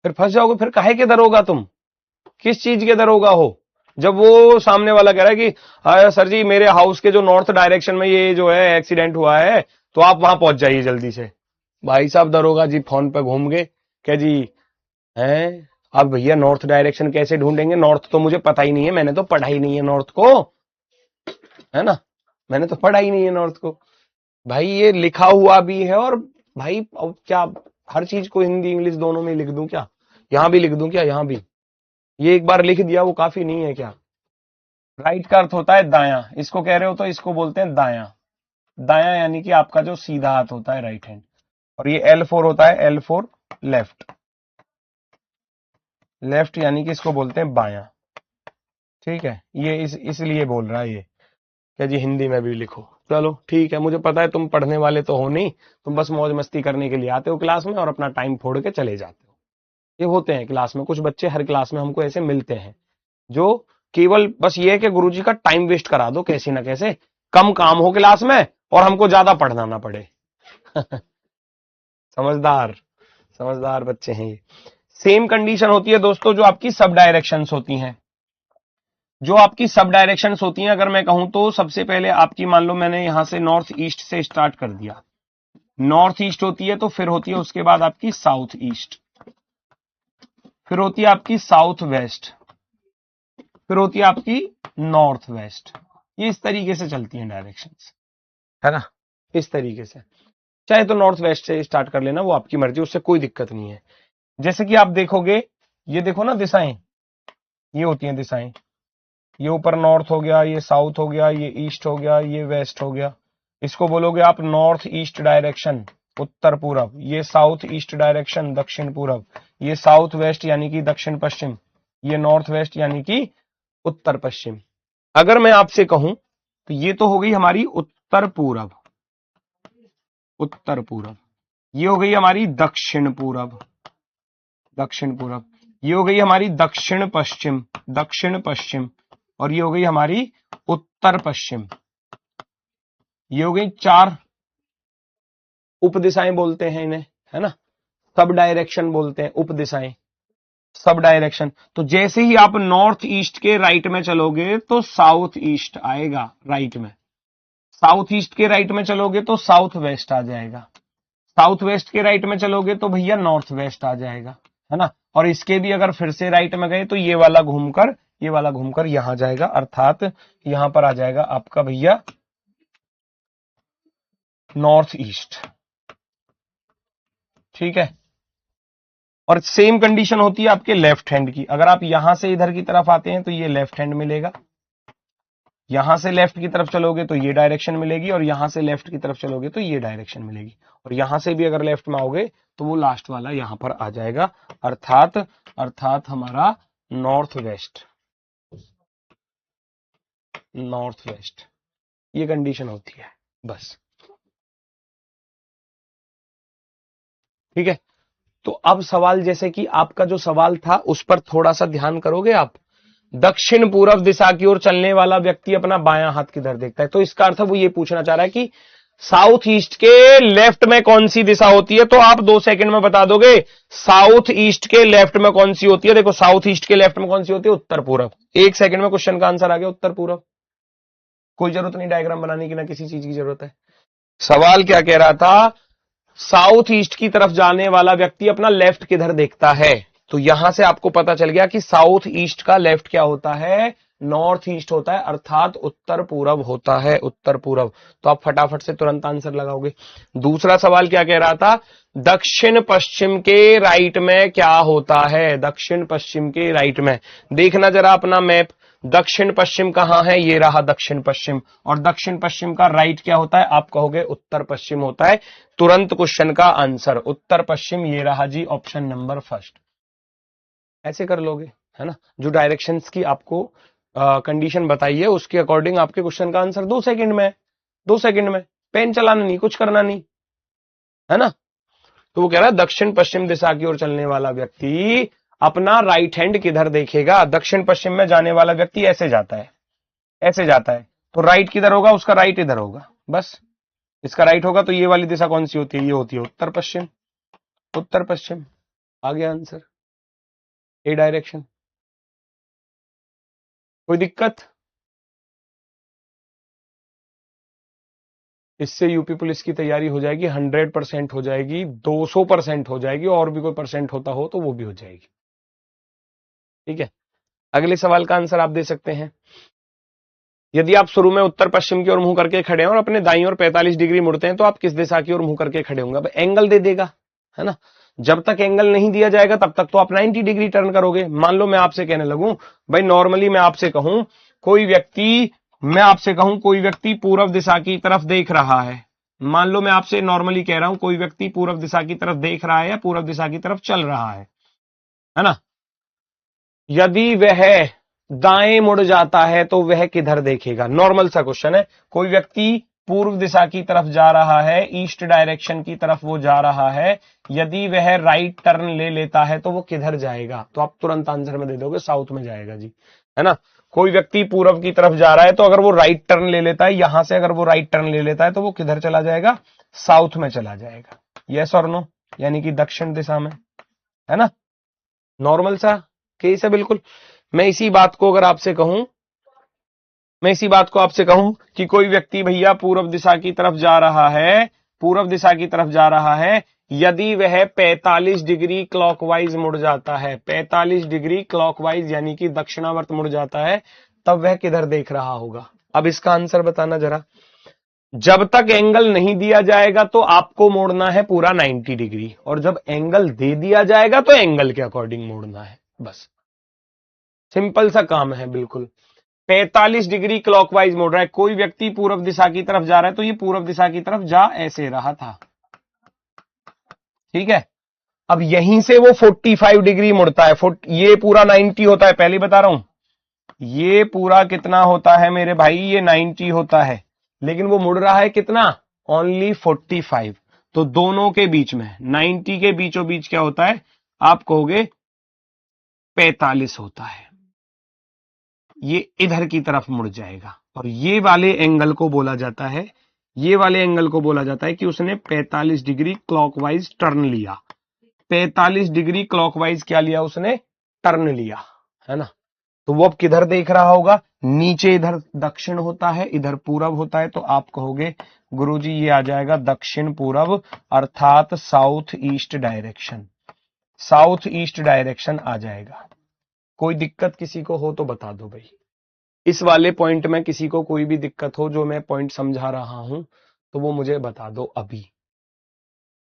फिर फंस जाओगे। फिर काहे के दरोगा तुम? किस चीज के दरोगा हो? जब वो सामने वाला कह रहा है कि सर जी मेरे हाउस के जो नॉर्थ डायरेक्शन में ये जो है एक्सीडेंट हुआ है, तो आप वहां पहुंच जाइए जल्दी से। भाई साहब दरोगा जी फोन पे घूम गए, क्या जी हैं, अब भैया नॉर्थ डायरेक्शन कैसे ढूंढेंगे? नॉर्थ तो मुझे पता ही नहीं है, मैंने तो पढ़ा ही नहीं है नॉर्थ को, है ना, मैंने तो पढ़ा ही नहीं है नॉर्थ को। भाई ये लिखा हुआ भी है, और भाई अब क्या हर चीज को हिंदी इंग्लिश दोनों में लिख दूं क्या? यहां भी लिख दूं क्या? यहां भी ये एक बार लिख दिया वो काफी नहीं है क्या? राइट का अर्थ होता है दायां, इसको कह रहे हो तो इसको बोलते हैं दायां। दायां यानी कि आपका जो सीधा हाथ होता है, राइट हैंड। और ये L4 होता है, L4 लेफ्ट, लेफ्ट यानी कि इसको बोलते हैं बायां, ठीक है। ये इसलिए बोल रहा है ये, क्या जी हिंदी में भी लिखो। चलो ठीक है, मुझे पता है तुम पढ़ने वाले तो हो नहीं, तुम बस मौज मस्ती करने के लिए आते हो क्लास में और अपना टाइम फोड़ के चले जाते हो। ये होते हैं क्लास में कुछ बच्चे, हर क्लास में हमको ऐसे मिलते हैं जो केवल बस ये है कि गुरुजी का टाइम वेस्ट करा दो कैसे ना कैसे, कम काम हो क्लास में और हमको ज्यादा पढ़ना ना पड़े। समझदार, समझदार बच्चे हैं ये। सेम कंडीशन होती है दोस्तों जो आपकी सब डायरेक्शंस होती हैं, जो आपकी सब डायरेक्शंस होती हैं। अगर मैं कहूं तो सबसे पहले आपकी, मान लो मैंने यहां से नॉर्थ ईस्ट से स्टार्ट कर दिया, नॉर्थ ईस्ट होती है, तो फिर होती है उसके बाद आपकी साउथ ईस्ट, फिर होती है आपकी साउथ वेस्ट, फिर होती है आपकी नॉर्थ वेस्ट। ये इस तरीके से चलती हैं डायरेक्शंस। है ना, इस तरीके से। चाहे तो नॉर्थ वेस्ट से स्टार्ट कर लेना, वो आपकी मर्जी, उससे कोई दिक्कत नहीं है। जैसे कि आप देखोगे, ये देखो ना दिशाएं, ये होती हैं दिशाएं, ये ऊपर नॉर्थ हो गया, ये साउथ हो गया, ये ईस्ट हो गया, ये वेस्ट हो गया। इसको बोलोगे आप नॉर्थ ईस्ट डायरेक्शन, उत्तर पूरब। ये साउथ ईस्ट डायरेक्शन, दक्षिण पूरब। ये साउथ वेस्ट यानी कि दक्षिण पश्चिम। ये नॉर्थ वेस्ट यानी कि उत्तर पश्चिम। अगर मैं आपसे कहूं तो ये तो हो गई हमारी उत्तर पूरब, उत्तर पूरब। ये हो गई हमारी दक्षिण पूरब, दक्षिण पूरब। ये हो गई हमारी दक्षिण पश्चिम, दक्षिण पश्चिम। और ये हो गई हमारी उत्तर पश्चिम। ये हो गई 4 उप दिशाएं बोलते हैं इन्हें, है ना, सब डायरेक्शन बोलते हैं, उप दिशाएं, सब डायरेक्शन। तो जैसे ही आप नॉर्थ ईस्ट के राइट में चलोगे तो साउथ ईस्ट आएगा राइट में, साउथ ईस्ट के राइट में चलोगे तो साउथ वेस्ट आ जाएगा, साउथ वेस्ट के राइट में चलोगे तो भैया नॉर्थ वेस्ट आ जाएगा, है ना। और इसके भी अगर फिर से राइट में गए तो ये वाला घूमकर, ये वाला घूमकर यहां जाएगा, अर्थात यहां पर आ जाएगा आपका भैया नॉर्थ ईस्ट। ठीक है। और सेम कंडीशन होती है आपके लेफ्ट हैंड की। अगर आप यहां से इधर की तरफ आते हैं तो ये लेफ्ट हैंड मिलेगा, यहां से लेफ्ट की तरफ चलोगे तो ये डायरेक्शन मिलेगी, और यहां से लेफ्ट की तरफ चलोगे तो ये डायरेक्शन मिलेगी। और यहां से भी अगर लेफ्ट में आओगे तो वो लास्ट वाला यहां पर आ जाएगा, अर्थात हमारा नॉर्थ वेस्ट, नॉर्थ वेस्ट। ये कंडीशन होती है बस। ठीक है। तो अब सवाल, जैसे कि आपका जो सवाल था उस पर थोड़ा सा ध्यान करोगे आप। दक्षिण पूर्व दिशा की ओर चलने वाला व्यक्ति अपना बायां हाथ किधर देखता है? तो इसका अर्थ वो ये पूछना चाह रहा है कि साउथ ईस्ट के लेफ्ट में कौन सी दिशा होती है। तो आप 2 सेकंड में बता दोगे साउथ ईस्ट के लेफ्ट में कौन सी होती है। देखो साउथ ईस्ट के लेफ्ट में कौन सी होती है? उत्तर पूर्व। 1 सेकंड में क्वेश्चन का आंसर आ गया, उत्तर पूर्व। कोई जरूरत नहीं डायग्राम बनाने की, ना किसी चीज की जरूरत है। सवाल क्या कह रहा था? साउथ ईस्ट की तरफ जाने वाला व्यक्ति अपना लेफ्ट किधर देखता है। तो यहां से आपको पता चल गया कि साउथ ईस्ट का लेफ्ट क्या होता है? नॉर्थ ईस्ट होता है, अर्थात उत्तर पूरब होता है, उत्तर पूरब। तो आप फटाफट से तुरंत आंसर लगाओगे। दूसरा सवाल क्या कह रहा था? दक्षिण पश्चिम के राइट में क्या होता है? दक्षिण पश्चिम के राइट में देखना जरा अपना मैप। दक्षिण पश्चिम कहां है? ये रहा दक्षिण पश्चिम। और दक्षिण पश्चिम का राइट क्या होता है? आप कहोगे उत्तर पश्चिम होता है। तुरंत क्वेश्चन का आंसर उत्तर पश्चिम, ये रहा जी ऑप्शन नंबर फर्स्ट। ऐसे कर लोगे, है ना। जो डायरेक्शंस की आपको कंडीशन बताई है उसके अकॉर्डिंग आपके क्वेश्चन का आंसर 2 सेकंड में, 2 सेकंड में। पेन चलाना नहीं, कुछ करना नहीं, है ना। तो वो कह रहा है दक्षिण पश्चिम दिशा की ओर चलने वाला व्यक्ति अपना राइट हैंड किधर देखेगा? दक्षिण पश्चिम में जाने वाला व्यक्ति ऐसे जाता है, ऐसे जाता है। तो राइट किधर होगा? उसका राइट इधर होगा, बस। इसका राइट होगा तो ये वाली दिशा कौन सी होती है? ये होती है उत्तर पश्चिम, उत्तर पश्चिम। आ गया आंसर, ए डायरेक्शन। कोई दिक्कत? इससे यूपी पुलिस की तैयारी हो जाएगी, 100% हो जाएगी, 200% हो जाएगी, और भी कोई परसेंट होता हो तो वो भी हो जाएगी। ठीक है। अगले सवाल का आंसर आप दे सकते हैं। यदि आप शुरू में उत्तर पश्चिम की ओर मुंह करके खड़े हैं और अपने दाईं ओर 45 डिग्री मुड़ते हैं तो आप किस दिशा की ओर मुंह करके खड़े होंगे? अब एंगल दे देगा, है ना। जब तक एंगल नहीं दिया जाएगा तब तक तो आप 90 डिग्री टर्न करोगे। मान लो मैं आपसे कहने लगूं, भाई नॉर्मली मैं आपसे कहूं कोई व्यक्ति पूर्व दिशा की तरफ देख रहा है। मान लो मैं आपसे नॉर्मली कह रहा हूं कोई व्यक्ति पूर्व दिशा की तरफ देख रहा है या पूर्व दिशा की तरफ चल रहा है ना। यदि वह दाएं मुड़ जाता है तो वह किधर देखेगा? नॉर्मल सा क्वेश्चन है। कोई व्यक्ति पूर्व दिशा की तरफ जा रहा है, ईस्ट डायरेक्शन की तरफ वो जा रहा है, यदि वह राइट टर्न ले लेता है तो वो किधर जाएगा? तो आप तुरंत आंसर में दे दोगे साउथ में जाएगा जी, है ना। कोई व्यक्ति पूर्व की तरफ जा रहा है तो अगर वो राइट टर्न ले लेता है, यहां से अगर वो राइट टर्न ले लेता है तो वो किधर चला जाएगा? साउथ में चला जाएगा। यस और नो, यानी कि दक्षिण दिशा में, है ना। नॉर्मल सा केस है बिल्कुल। मैं इसी बात को आपसे कहूं कि कोई व्यक्ति भैया पूर्व दिशा की तरफ जा रहा है, पूर्व दिशा की तरफ जा रहा है, यदि वह 45 डिग्री क्लॉकवाइज मुड़ जाता है, 45 डिग्री क्लॉकवाइज यानी कि दक्षिणावर्त मुड़ जाता है, तब वह किधर देख रहा होगा? अब इसका आंसर बताना जरा। जब तक एंगल नहीं दिया जाएगा तो आपको मोड़ना है पूरा 90 डिग्री, और जब एंगल दे दिया जाएगा तो एंगल के अकॉर्डिंग मोड़ना है। बस सिंपल सा काम है बिल्कुल। 45 डिग्री क्लॉकवाइज मोड़ रहा है, कोई व्यक्ति पूर्व दिशा की तरफ जा रहा है तो ये पूर्व दिशा की तरफ जा ऐसे रहा था, ठीक है। अब यहीं से वो 45 डिग्री मुड़ता है, ये पूरा 90 होता है, पहले बता रहा हूं, ये पूरा कितना होता है मेरे भाई, ये 90 होता है, लेकिन वो मुड़ रहा है कितना, ओनली 45। तो दोनों के बीच में 90 के बीचों बीच क्या होता है, आप कहोगे 45 होता है। ये इधर की तरफ मुड़ जाएगा, और ये वाले एंगल को बोला जाता है, ये वाले एंगल को बोला जाता है कि उसने 45 डिग्री क्लॉकवाइज टर्न लिया। 45 डिग्री क्लॉकवाइज क्या लिया उसने, टर्न लिया, है ना। तो वो अब किधर देख रहा होगा, नीचे इधर दक्षिण होता है, इधर पूरब होता है, तो आप कहोगे गुरुजी ये आ जाएगा दक्षिण पूरब, अर्थात south east direction, south east direction आ जाएगा। कोई दिक्कत किसी को हो तो बता दो भाई, इस वाले पॉइंट में किसी को कोई भी दिक्कत हो, जो मैं पॉइंट समझा रहा हूं तो वो मुझे बता दो अभी,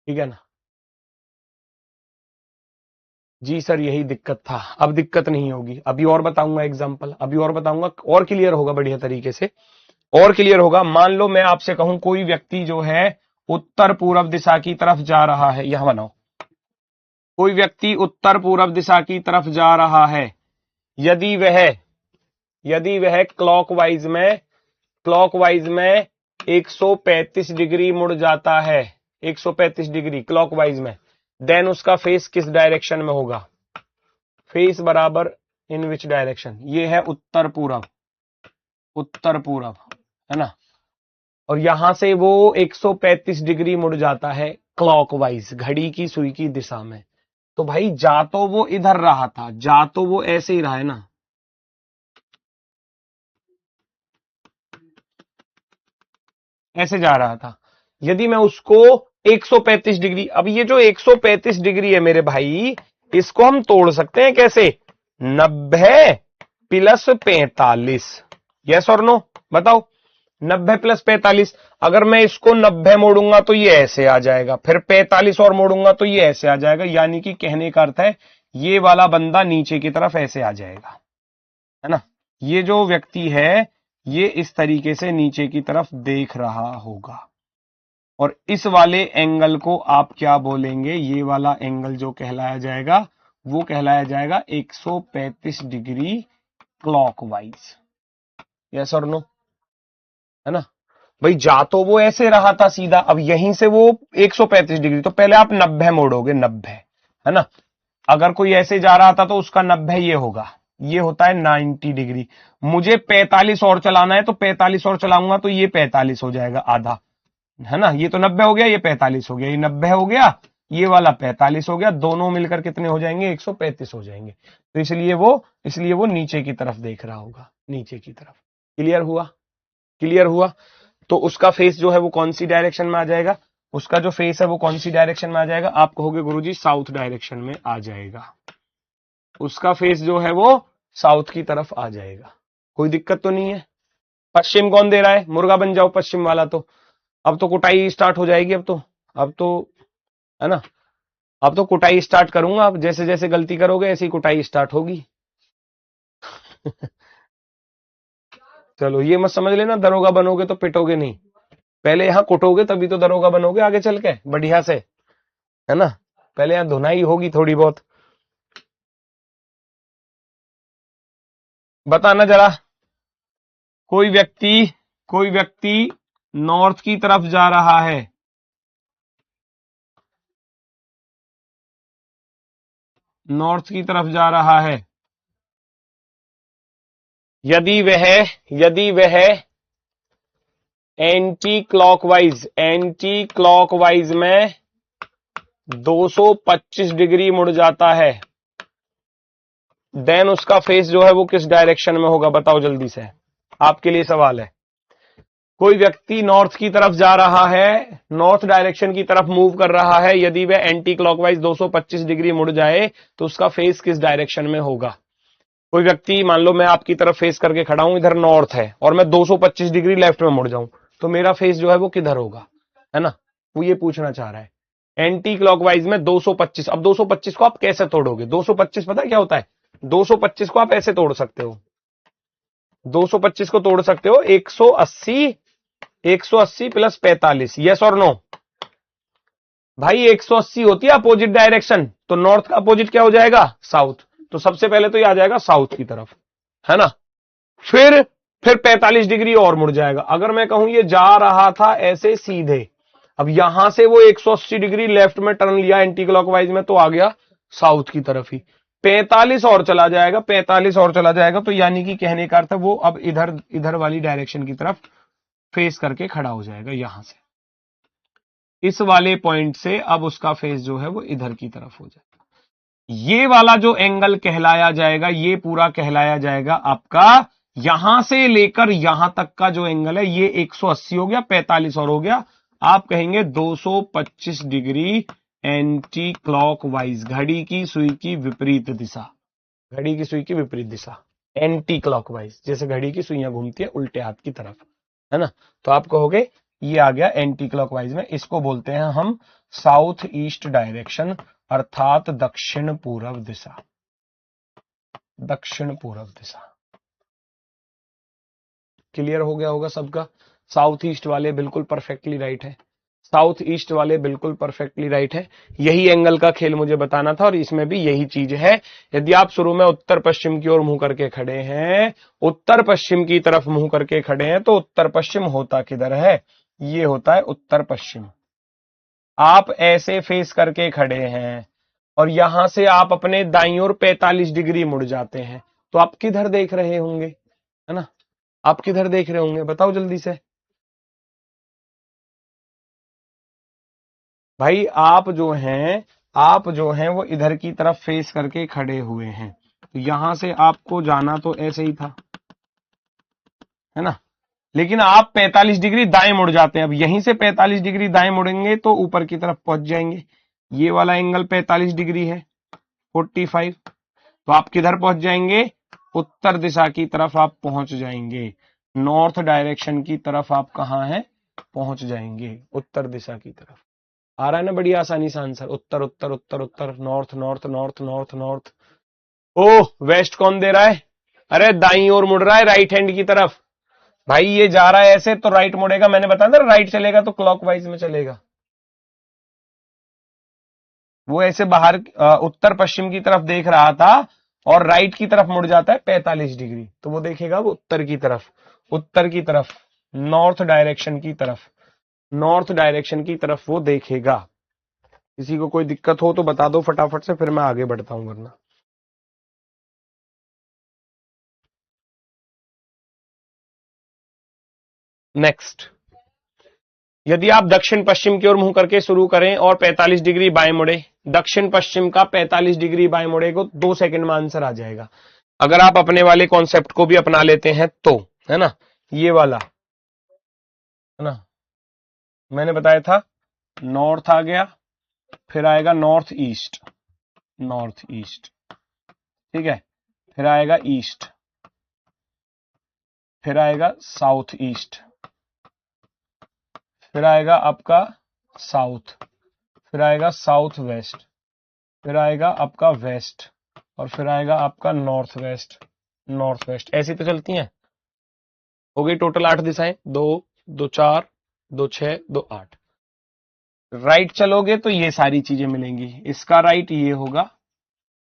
ठीक है ना। जी सर यही दिक्कत था, अब दिक्कत नहीं होगी, अभी और बताऊंगा एग्जांपल, अभी और बताऊंगा, और क्लियर होगा बढ़िया तरीके से, और क्लियर होगा। मान लो मैं आपसे कहूं कोई व्यक्ति जो है उत्तर पूर्व दिशा की तरफ जा रहा है, यहां बनाओ, कोई व्यक्ति उत्तर पूर्व दिशा की तरफ जा रहा है, यदि वह क्लॉकवाइज में 135 डिग्री मुड़ जाता है, 135 डिग्री क्लॉकवाइज में, देन उसका फेस किस डायरेक्शन में होगा, फेस बराबर इन विच डायरेक्शन, ये है उत्तर पूरब, है ना। और यहां से वो 135 डिग्री मुड़ जाता है क्लॉकवाइज, घड़ी की सुई की दिशा में। तो भाई जा तो वो इधर रहा था, जा तो वो ऐसे ही रहा है ना, ऐसे जा रहा था। यदि मैं उसको 135 डिग्री, अब ये जो 135 डिग्री है मेरे भाई, इसको हम तोड़ सकते हैं कैसे, 90 प्लस 45, यस और नो, बताओ। 90 प्लस 45, अगर मैं इसको 90 मोड़ूंगा तो ये ऐसे आ जाएगा, फिर 45 और मोड़ूंगा तो ये ऐसे आ जाएगा, यानी कि कहने का अर्थ है ये वाला बंदा नीचे की तरफ ऐसे आ जाएगा, है ना। ये जो व्यक्ति है ये इस तरीके से नीचे की तरफ देख रहा होगा, और इस वाले एंगल को आप क्या बोलेंगे, ये वाला एंगल जो कहलाया जाएगा वो कहलाया जाएगा 135 डिग्री क्लॉकवाइज, यस और नो, है ना। भाई जा तो वो ऐसे रहा था सीधा, अब यहीं से वो 135 डिग्री, तो पहले आप 90 मोड़ोगे, 90, है ना। अगर कोई ऐसे जा रहा था तो उसका 90 ये होगा, ये होता है 90 डिग्री। मुझे 45 और चलाना है तो 45 और चलाऊंगा तो ये 45 हो जाएगा आधा, है ना। ये तो 90 हो गया, ये 45 हो गया, ये 90 हो गया, ये वाला 45 हो गया, दोनों मिलकर कितने हो जाएंगे, 135 हो जाएंगे। तो इसलिए वो नीचे की तरफ देख रहा होगा, नीचे की तरफ। क्लियर हुआ, क्लियर हुआ। तो उसका फेस जो है वो कौन सी डायरेक्शन में आ जाएगा, उसका जो फेस है वो कौन सी डायरेक्शन में आ जाएगा, आप कहोगे गुरुजी साउथ डायरेक्शन में आ जाएगा, उसका फेस जो है वो साउथ की तरफ आ जाएगा। कोई दिक्कत तो नहीं है। पश्चिम कौन दे रहा है, मुर्गा बन जाओ पश्चिम वाला। तो अब तो कुटाई स्टार्ट हो जाएगी, अब तो है ना, अब तो कुटाई स्टार्ट करूंगा, अब जैसे जैसे गलती करोगे ऐसी कुटाई स्टार्ट होगी। चलो ये मत समझ लेना दरोगा बनोगे तो पिटोगे नहीं, पहले यहां कुटोगे तभी तो दरोगा बनोगे आगे चल के बढ़िया से, है ना। पहले यहां धुनाई होगी थोड़ी बहुत। बताना जरा, कोई व्यक्ति नॉर्थ की तरफ जा रहा है, नॉर्थ की तरफ जा रहा है, यदि वह एंटी क्लॉकवाइज में 225 डिग्री मुड़ जाता है, देन उसका फेस जो है वो किस डायरेक्शन में होगा, बताओ जल्दी से, आपके लिए सवाल है। कोई व्यक्ति नॉर्थ की तरफ जा रहा है, नॉर्थ डायरेक्शन की तरफ मूव कर रहा है, यदि वह एंटी क्लॉकवाइज 225 डिग्री मुड़ जाए तो उसका फेस किस डायरेक्शन में होगा। कोई व्यक्ति, मान लो मैं आपकी तरफ फेस करके खड़ा हूं, इधर नॉर्थ है, और मैं 225 डिग्री लेफ्ट में मुड़ जाऊं तो मेरा फेस जो है वो किधर होगा, है ना, वो ये पूछना चाह रहा है। एंटी क्लॉकवाइज में 225। अब 225 को आप कैसे तोड़ोगे? 225 पता है क्या होता है? 225 को आप ऐसे तोड़ सकते हो, 225 को तोड़ सकते हो 180, 180 प्लस 45, यस और नो? भाई 180 होती है अपोजिट डायरेक्शन, तो नॉर्थ का अपोजिट क्या हो जाएगा? साउथ। तो सबसे पहले तो ये आ जाएगा साउथ की तरफ, है ना। फिर 45 डिग्री और मुड़ जाएगा। अगर मैं कहूं ये जा रहा था ऐसे सीधे, अब यहां से वो 180 डिग्री लेफ्ट में टर्न लिया एंटी क्लॉकवाइज में, तो आ गया साउथ की तरफ ही। 45 और चला जाएगा, 45 और चला जाएगा, तो यानी कि कहने का अर्थ है वो अब इधर इधर वाली डायरेक्शन की तरफ फेस करके खड़ा हो जाएगा। यहां से इस वाले पॉइंट से अब उसका फेस जो है वो इधर की तरफ हो जाएगा। ये वाला जो एंगल कहलाया जाएगा, ये पूरा कहलाया जाएगा आपका, यहां से लेकर यहां तक का जो एंगल है ये 180 हो गया, 45 और हो गया, आप कहेंगे 225 डिग्री एंटी क्लॉकवाइज, घड़ी की सुई की विपरीत दिशा, घड़ी की सुई की विपरीत दिशा, एंटी क्लॉकवाइज, जैसे घड़ी की सुइयां घूमती है उल्टे हाथ की तरफ, है ना। तो आप कहोगे ये आ गया एंटी क्लॉकवाइज में, इसको बोलते हैं हम साउथ ईस्ट डायरेक्शन, अर्थात दक्षिण पूर्व दिशा, दक्षिण पूर्व दिशा। क्लियर हो गया होगा सबका? साउथ ईस्ट वाले बिल्कुल परफेक्टली राइट है, साउथ ईस्ट वाले बिल्कुल परफेक्टली राइट है। यही एंगल का खेल मुझे बताना था और इसमें भी यही चीज है। यदि आप शुरू में उत्तर पश्चिम की ओर मुंह करके खड़े हैं, उत्तर पश्चिम की तरफ मुंह करके खड़े हैं, तो उत्तर पश्चिम होता किधर है? ये होता है उत्तर पश्चिम। आप ऐसे फेस करके खड़े हैं और यहां से आप अपने दाईं ओर 45 डिग्री मुड़ जाते हैं, तो आप किधर देख रहे होंगे, है ना, आप किधर देख रहे होंगे? बताओ जल्दी से भाई। आप जो हैं वो इधर की तरफ फेस करके खड़े हुए हैं, तो यहां से आपको जाना तो ऐसे ही था, है ना, लेकिन आप 45 डिग्री दाएं मुड़ जाते हैं। अब यहीं से 45 डिग्री दाएं मुड़ेंगे तो ऊपर की तरफ पहुंच जाएंगे। ये वाला एंगल 45 डिग्री है, 45, तो आप किधर पहुंच जाएंगे? उत्तर दिशा की तरफ आप पहुंच जाएंगे, नॉर्थ डायरेक्शन की तरफ आप कहां हैं? पहुंच जाएंगे, उत्तर दिशा की तरफ। आ रहा है ना बड़ी आसानी से आंसर? उत्तर उत्तर उत्तर उत्तर, north north north north north. Oh, west कौन दे रहा है? अरे दाईं ओर मुड़ रहा है, राइट हैंड की तरफ। भाई ये जा रहा है ऐसे तो राइट मुड़ेगा, मैंने बताया था राइट चलेगा तो क्लॉकवाइज में चलेगा। वो ऐसे बाहर उत्तर पश्चिम की तरफ देख रहा था और राइट की तरफ मुड़ जाता है 45 डिग्री, तो वो देखेगा वो उत्तर की तरफ, उत्तर की तरफ, नॉर्थ डायरेक्शन की तरफ, नॉर्थ डायरेक्शन की तरफ वो देखेगा। किसी को कोई दिक्कत हो तो बता दो फटाफट से, फिर मैं आगे बढ़ता हूं वरना। नेक्स्ट, यदि आप दक्षिण पश्चिम की ओर मुंह करके शुरू करें और 45 डिग्री बाएं मुड़े, दक्षिण पश्चिम का 45 डिग्री बाएं मुड़े को 2 सेकंड में आंसर आ जाएगा। अगर आप अपने वाले कॉन्सेप्ट को भी अपना लेते हैं तो, है ना, ये वाला, है ना, मैंने बताया था नॉर्थ आ गया, फिर आएगा नॉर्थ ईस्ट, नॉर्थ ईस्ट, ठीक है, फिर आएगा ईस्ट, फिर आएगा साउथ ईस्ट, फिर आएगा आपका साउथ, फिर आएगा साउथ वेस्ट, फिर आएगा आपका वेस्ट, और फिर आएगा आपका नॉर्थ वेस्ट, नॉर्थ वेस्ट। ऐसी तो चलती हैं। हो गई टोटल 8 दिशाएं, 2 2 4 2 6 2 8। राइट चलोगे तो ये सारी चीजें मिलेंगी, इसका राइट ये होगा,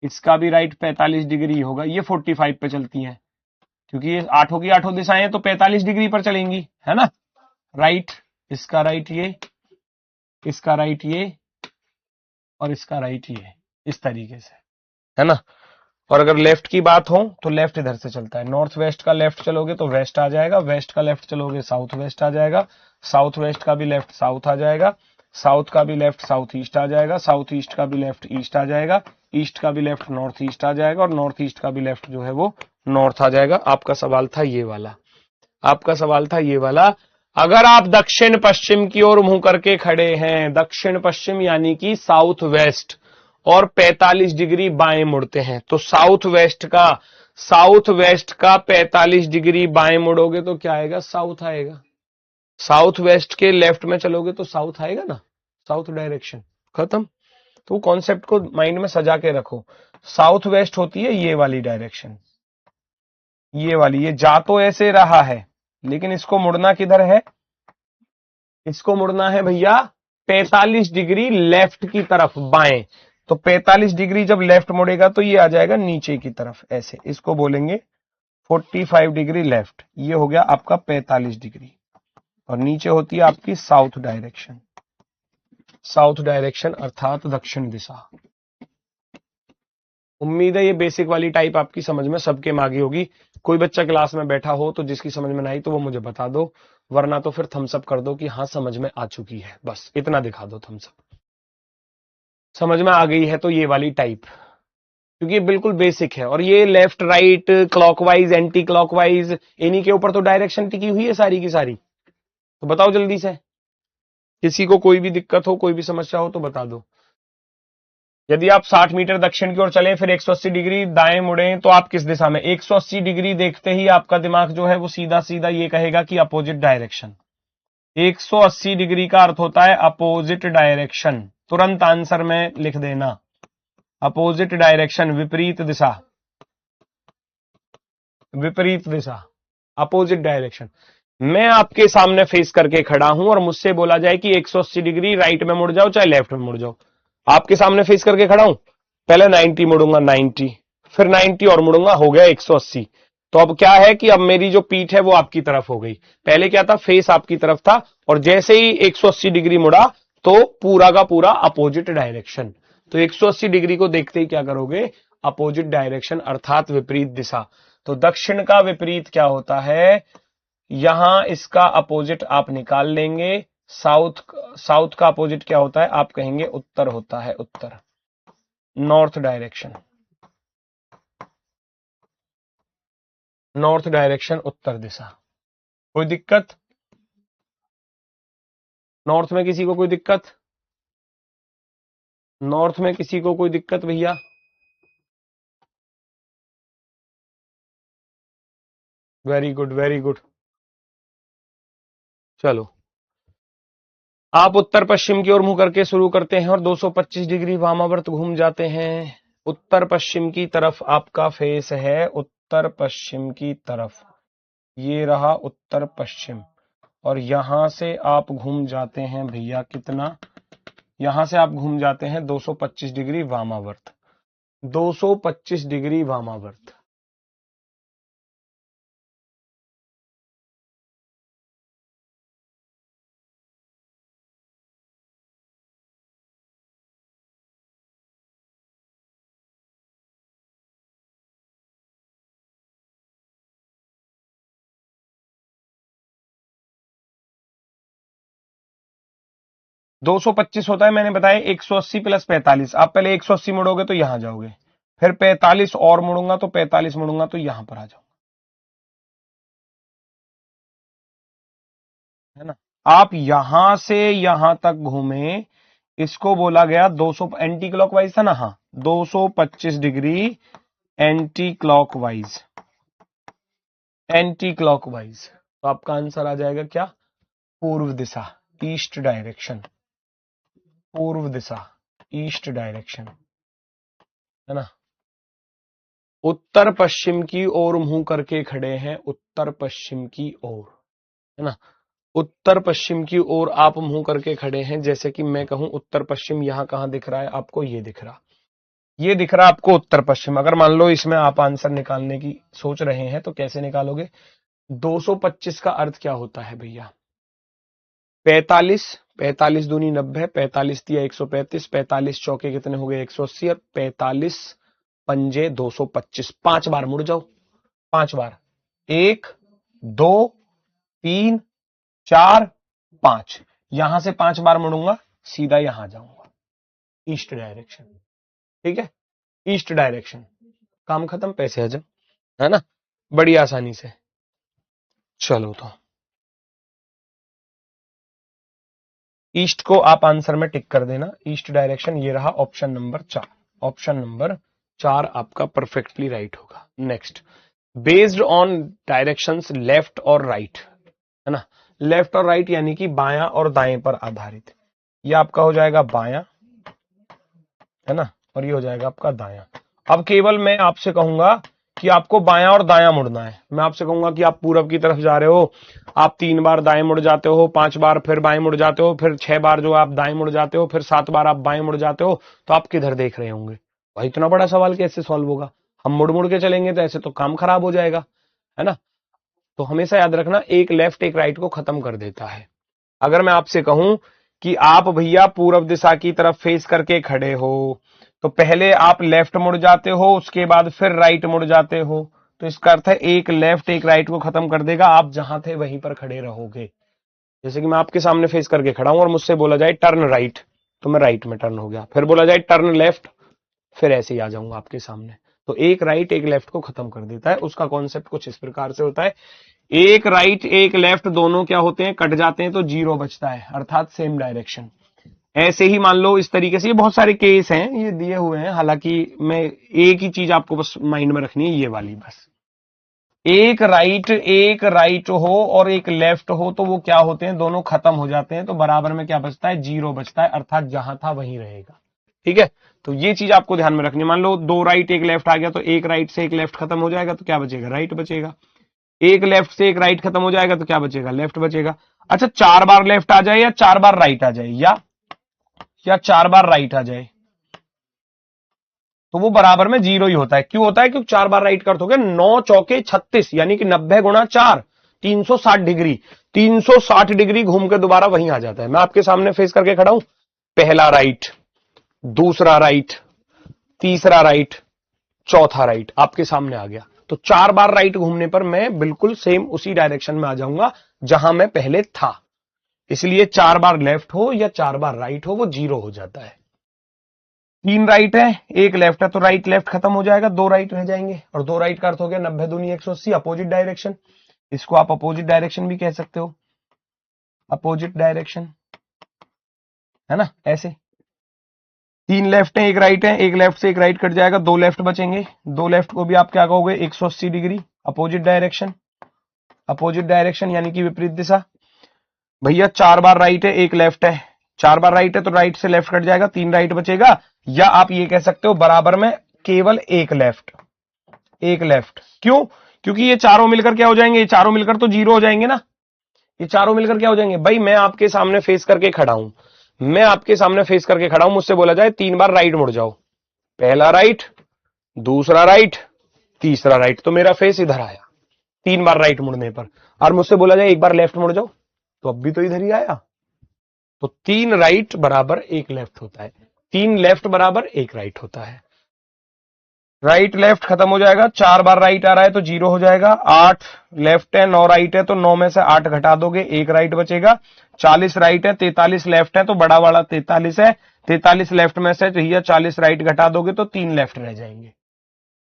इसका भी राइट 45 डिग्री होगा, ये 45 पे चलती हैं क्योंकि ये आठों की आठों दिशाएं तो 45 डिग्री पर चलेंगी, है ना। राइट, इसका राइट ये, इसका राइट ये, और इसका राइट ये, इस तरीके से, है ना। और अगर लेफ्ट की बात हो तो लेफ्ट इधर से चलता है, नॉर्थ वेस्ट का लेफ्ट चलोगे तो वेस्ट आ जाएगा, वेस्ट का लेफ्ट चलोगे साउथ वेस्ट आ जाएगा, साउथ वेस्ट का भी लेफ्ट साउथ आ जाएगा, साउथ का भी लेफ्ट साउथ ईस्ट आ जाएगा, साउथ ईस्ट का भी लेफ्ट ईस्ट आ जाएगा, ईस्ट का भी लेफ्ट नॉर्थ ईस्ट आ जाएगा, और नॉर्थ ईस्ट का भी लेफ्ट जो है वो नॉर्थ आ जाएगा। आपका सवाल था ये वाला, आपका सवाल था ये वाला। अगर आप दक्षिण पश्चिम की ओर मुंह करके खड़े हैं, दक्षिण पश्चिम यानी कि साउथ वेस्ट, और 45 डिग्री बाएं मुड़ते हैं, तो साउथ वेस्ट का 45 डिग्री बाएं मुड़ोगे तो क्या आएगा? साउथ आएगा। साउथ वेस्ट के लेफ्ट में चलोगे तो साउथ आएगा ना, साउथ डायरेक्शन, खत्म। तो कॉन्सेप्ट को माइंड में सजा के रखो। साउथ वेस्ट होती है ये वाली डायरेक्शन, ये वाली, ये जा तो ऐसे रहा है लेकिन इसको मुड़ना किधर है, इसको मुड़ना है भैया 45 डिग्री लेफ्ट की तरफ, बाएं। तो 45 डिग्री जब लेफ्ट मुड़ेगा तो ये आ जाएगा नीचे की तरफ ऐसे, इसको बोलेंगे 45 डिग्री लेफ्ट। ये हो गया आपका 45 डिग्री, और नीचे होती है आपकी साउथ डायरेक्शन, साउथ डायरेक्शन अर्थात दक्षिण दिशा। उम्मीद है ये बेसिक वाली टाइप आपकी समझ में सबके में आगे होगी। कोई बच्चा क्लास में बैठा हो तो जिसकी समझ में नहीं तो वो मुझे बता दो, वरना तो फिर थम्स अप कर दो कि हाँ समझ में आ चुकी है, बस इतना दिखा दो थम्स अप। समझ में आ गई है तो ये वाली टाइप, क्योंकि ये बिल्कुल बेसिक है। और ये left right clockwise anti clockwise इन्हीं के ऊपर तो डायरेक्शन टिकी हुई है सारी की सारी। तो बताओ जल्दी से, किसी को कोई भी दिक्कत हो, कोई भी समस्या हो तो बता दो। यदि आप 60 मीटर दक्षिण की ओर चले फिर 180 डिग्री दाएं मुड़े तो आप किस दिशा में, 180 डिग्री देखते ही आपका दिमाग जो है वो सीधा सीधा ये कहेगा कि अपोजिट डायरेक्शन। 180 डिग्री का अर्थ होता है अपोजिट डायरेक्शन, तुरंत आंसर में लिख देना, अपोजिट डायरेक्शन, विपरीत दिशा, विपरीत दिशा, अपोजिट डायरेक्शन। मैं आपके सामने फेस करके खड़ा हूं और मुझसे बोला जाए कि 180 डिग्री राइट में मुड़ जाओ चाहे लेफ्ट में मुड़ जाओ, आपके सामने फेस करके खड़ा हूं, पहले 90 मुड़ूंगा, 90, फिर 90 और मुड़ूंगा, हो गया 180। तो अब क्या है कि अब मेरी जो पीठ है वो आपकी तरफ हो गई, पहले क्या था फेस आपकी तरफ था, और जैसे ही 180 डिग्री मुड़ा तो पूरा का पूरा अपोजिट डायरेक्शन। तो 180 डिग्री को देखते ही क्या करोगे, अपोजिट डायरेक्शन अर्थात विपरीत दिशा। तो दक्षिण का विपरीत क्या होता है, यहां इसका अपोजिट आप निकाल लेंगे। साउथ, साउथ का अपोजिट क्या होता है, आप कहेंगे उत्तर होता है, उत्तर, नॉर्थ डायरेक्शन, नॉर्थ डायरेक्शन उत्तर दिशा। कोई दिक्कत, नॉर्थ में किसी को कोई दिक्कत, नॉर्थ में किसी को कोई दिक्कत भैया? Very good, very good. चलो आप उत्तर पश्चिम की ओर मुंह करके शुरू करते हैं और 225 डिग्री वामावर्त घूम जाते हैं। उत्तर पश्चिम की तरफ आपका फेस है, उत्तर पश्चिम की तरफ, ये रहा उत्तर पश्चिम, और यहां से आप घूम जाते हैं भैया कितना, यहां से आप घूम जाते हैं 225 डिग्री वामावर्त, 225 डिग्री वामावर्त। दो सौ पच्चीस होता है, मैंने बताया 180 प्लस 45, आप पहले 180 मुड़ोगे तो यहां जाओगे, फिर 45 और मुड़ूंगा तो 45 मुड़ूंगा तो यहां पर आ जाऊंगा, है ना। आप यहां से यहां तक घूमे, इसको बोला गया 200, एंटी क्लॉकवाइज था ना, हाँ 225 degree anti clockwise, anti clockwise. तो आपका आंसर आ जाएगा क्या, पूर्व दिशा, ईस्ट डायरेक्शन, पूर्व दिशा, ईस्ट डायरेक्शन, है ना। उत्तर पश्चिम की ओर मुंह करके खड़े हैं, उत्तर पश्चिम की ओर, है ना। उत्तर पश्चिम की ओर आप मुंह करके खड़े हैं, जैसे कि मैं कहूं उत्तर पश्चिम, यहां कहां दिख रहा है आपको, ये दिख रहा, ये दिख रहा आपको उत्तर पश्चिम। अगर मान लो इसमें आप आंसर निकालने की सोच रहे हैं तो कैसे निकालोगे, 225 का अर्थ क्या होता है भैया, 45, 45 दूनी 90, 45 दिया 135, 45 चौके कितने हो गए 180, और 45 पंजे 225, 5 बार मुड़ जाओ, 5 बार, 1 2 3 4 5, यहां से 5 बार मुड़ूंगा, सीधा यहां जाऊंगा, ईस्ट डायरेक्शन, ठीक है, ईस्ट डायरेक्शन, काम खत्म, पैसे हजम, है ना, बड़ी आसानी से। चलो तो ईस्ट को आप आंसर में टिक कर देना, ईस्ट डायरेक्शन, ये रहा ऑप्शन नंबर 4, ऑप्शन नंबर 4 आपका परफेक्टली राइट होगा। Next, based on directions left और राइट, है ना, लेफ्ट और राइट यानी कि बायां और दाएं पर आधारित। ये आपका हो जाएगा बायां, है ना, और ये हो जाएगा आपका दायां। अब केवल मैं आपसे कहूंगा कि आपको बायां और दायां मुड़ना है। मैं आपसे कहूंगा कि आप पूरब की तरफ जा रहे हो, आप 3 बार दाएं मुड़ जाते हो, 5 बार फिर बाएं मुड़ जाते हो, फिर 6 बार जो आप दाएं मुड़ जाते हो, फिर 7 बार आप बाएं मुड़ जाते हो, तो आप किधर देख रहे होंगे? भाई इतना बड़ा सवाल कैसे सॉल्व होगा? हम मुड़ मुड़ के चलेंगे तो ऐसे तो काम खराब हो जाएगा, है ना। तो हमेशा याद रखना, एक लेफ्ट एक राइट को खत्म कर देता है। अगर मैं आपसे कहूं कि आप भैया पूरब दिशा की तरफ फेस करके खड़े हो, तो पहले आप लेफ्ट मुड़ जाते हो, उसके बाद फिर राइट मुड़ जाते हो, तो इसका अर्थ है एक लेफ्ट एक राइट को खत्म कर देगा, आप जहां थे वहीं पर खड़े रहोगे। जैसे कि मैं आपके सामने फेस करके खड़ा हूं और मुझसे बोला जाए टर्न राइट, तो मैं राइट में टर्न हो गया, फिर बोला जाए टर्न लेफ्ट, फिर ऐसे ही आ जाऊंगा आपके सामने। तो एक राइट एक लेफ्ट को खत्म कर देता है। उसका कॉन्सेप्ट कुछ इस प्रकार से होता है, एक राइट एक लेफ्ट दोनों क्या होते हैं, कट जाते हैं तो जीरो बचता है, अर्थात सेम डायरेक्शन। ऐसे ही मान लो इस तरीके से, ये बहुत सारे केस हैं ये दिए हुए हैं, हालांकि मैं एक ही चीज आपको बस माइंड में रखनी है, ये वाली बस। एक राइट हो और एक लेफ्ट हो तो वो क्या होते हैं, दोनों खत्म हो जाते हैं, तो बराबर में क्या बचता है, जीरो बचता है, अर्थात जहां था वहीं रहेगा। ठीक है, तो ये चीज आपको ध्यान में रखनी है। मान लो 2 राइट 1 लेफ्ट आ गया, तो एक राइट से एक लेफ्ट खत्म हो जाएगा तो क्या बचेगा, राइट बचेगा। एक लेफ्ट से एक राइट खत्म हो जाएगा तो क्या बचेगा, लेफ्ट बचेगा। अच्छा 4 बार लेफ्ट आ जाए या 4 बार राइट आ जाए, या 4 बार राइट आ जाए, तो वो बराबर में जीरो ही होता है। क्यों होता है, क्योंकि 4 बार राइट कर दोगे 9 चौके 36, यानी कि 90 गुणा 4 360 डिग्री, 360 डिग्री घूम के दोबारा वहीं आ जाता है। मैं आपके सामने फेस करके खड़ा हूं, पहला राइट, दूसरा राइट, तीसरा राइट, चौथा राइट आपके सामने आ गया, तो 4 बार राइट घूमने पर मैं बिल्कुल सेम उसी डायरेक्शन में आ जाऊंगा जहां मैं पहले था। इसलिए 4 बार लेफ्ट हो या 4 बार राइट हो वो जीरो हो जाता है। 3 राइट है एक लेफ्ट है, तो राइट लेफ्ट खत्म हो जाएगा, 2 राइट रह जाएंगे, और 2 राइट का अर्थ हो गया 90 दूनी 180, अपोजिट डायरेक्शन। इसको आप अपोजिट डायरेक्शन भी कह सकते हो, अपोजिट डायरेक्शन, है ना, ऐसे। 3 लेफ्ट है एक राइट है, एक लेफ्ट से एक राइट कट जाएगा, 2 लेफ्ट बचेंगे, 2 लेफ्ट को भी आप क्या कहोगे, 180 degree, opposite direction, opposite direction यानी कि विपरीत दिशा। भैया 4 बार राइट है एक लेफ्ट है, 4 बार राइट है तो राइट से लेफ्ट कट जाएगा, 3 राइट बचेगा, या आप ये कह सकते हो बराबर में केवल एक लेफ्ट, एक लेफ्ट। क्यों, क्योंकि ये चारों मिलकर क्या हो जाएंगे, ये चारों मिलकर तो जीरो हो जाएंगे ना, ये चारों मिलकर क्या हो जाएंगे। भाई मैं आपके सामने फेस करके खड़ा हूं, मैं आपके सामने फेस करके खड़ा हूं, मुझसे बोला जाए 3 बार राइट मुड़ जाओ, पहला राइट, दूसरा राइट, तीसरा राइट, तो मेरा फेस इधर आया 3 बार राइट मुड़ने पर, और मुझसे बोला जाए एक बार लेफ्ट मुड़ जाओ, तो अब भी तो इधर ही आया। तो 3 राइट बराबर एक लेफ्ट होता है, 3 लेफ्ट बराबर एक राइट होता है। राइट लेफ्ट खत्म हो जाएगा, 4 बार राइट आ रहा है तो जीरो हो जाएगा, 8 लेफ्ट है 9 राइट है, तो 9 में से 8 घटा दोगे एक राइट बचेगा, 40 राइट है 43 लेफ्ट है, तो बड़ा वाला 43 है, 43 लेफ्ट में से भैया 40 राइट घटा दोगे तो 3 लेफ्ट रह जाएंगे।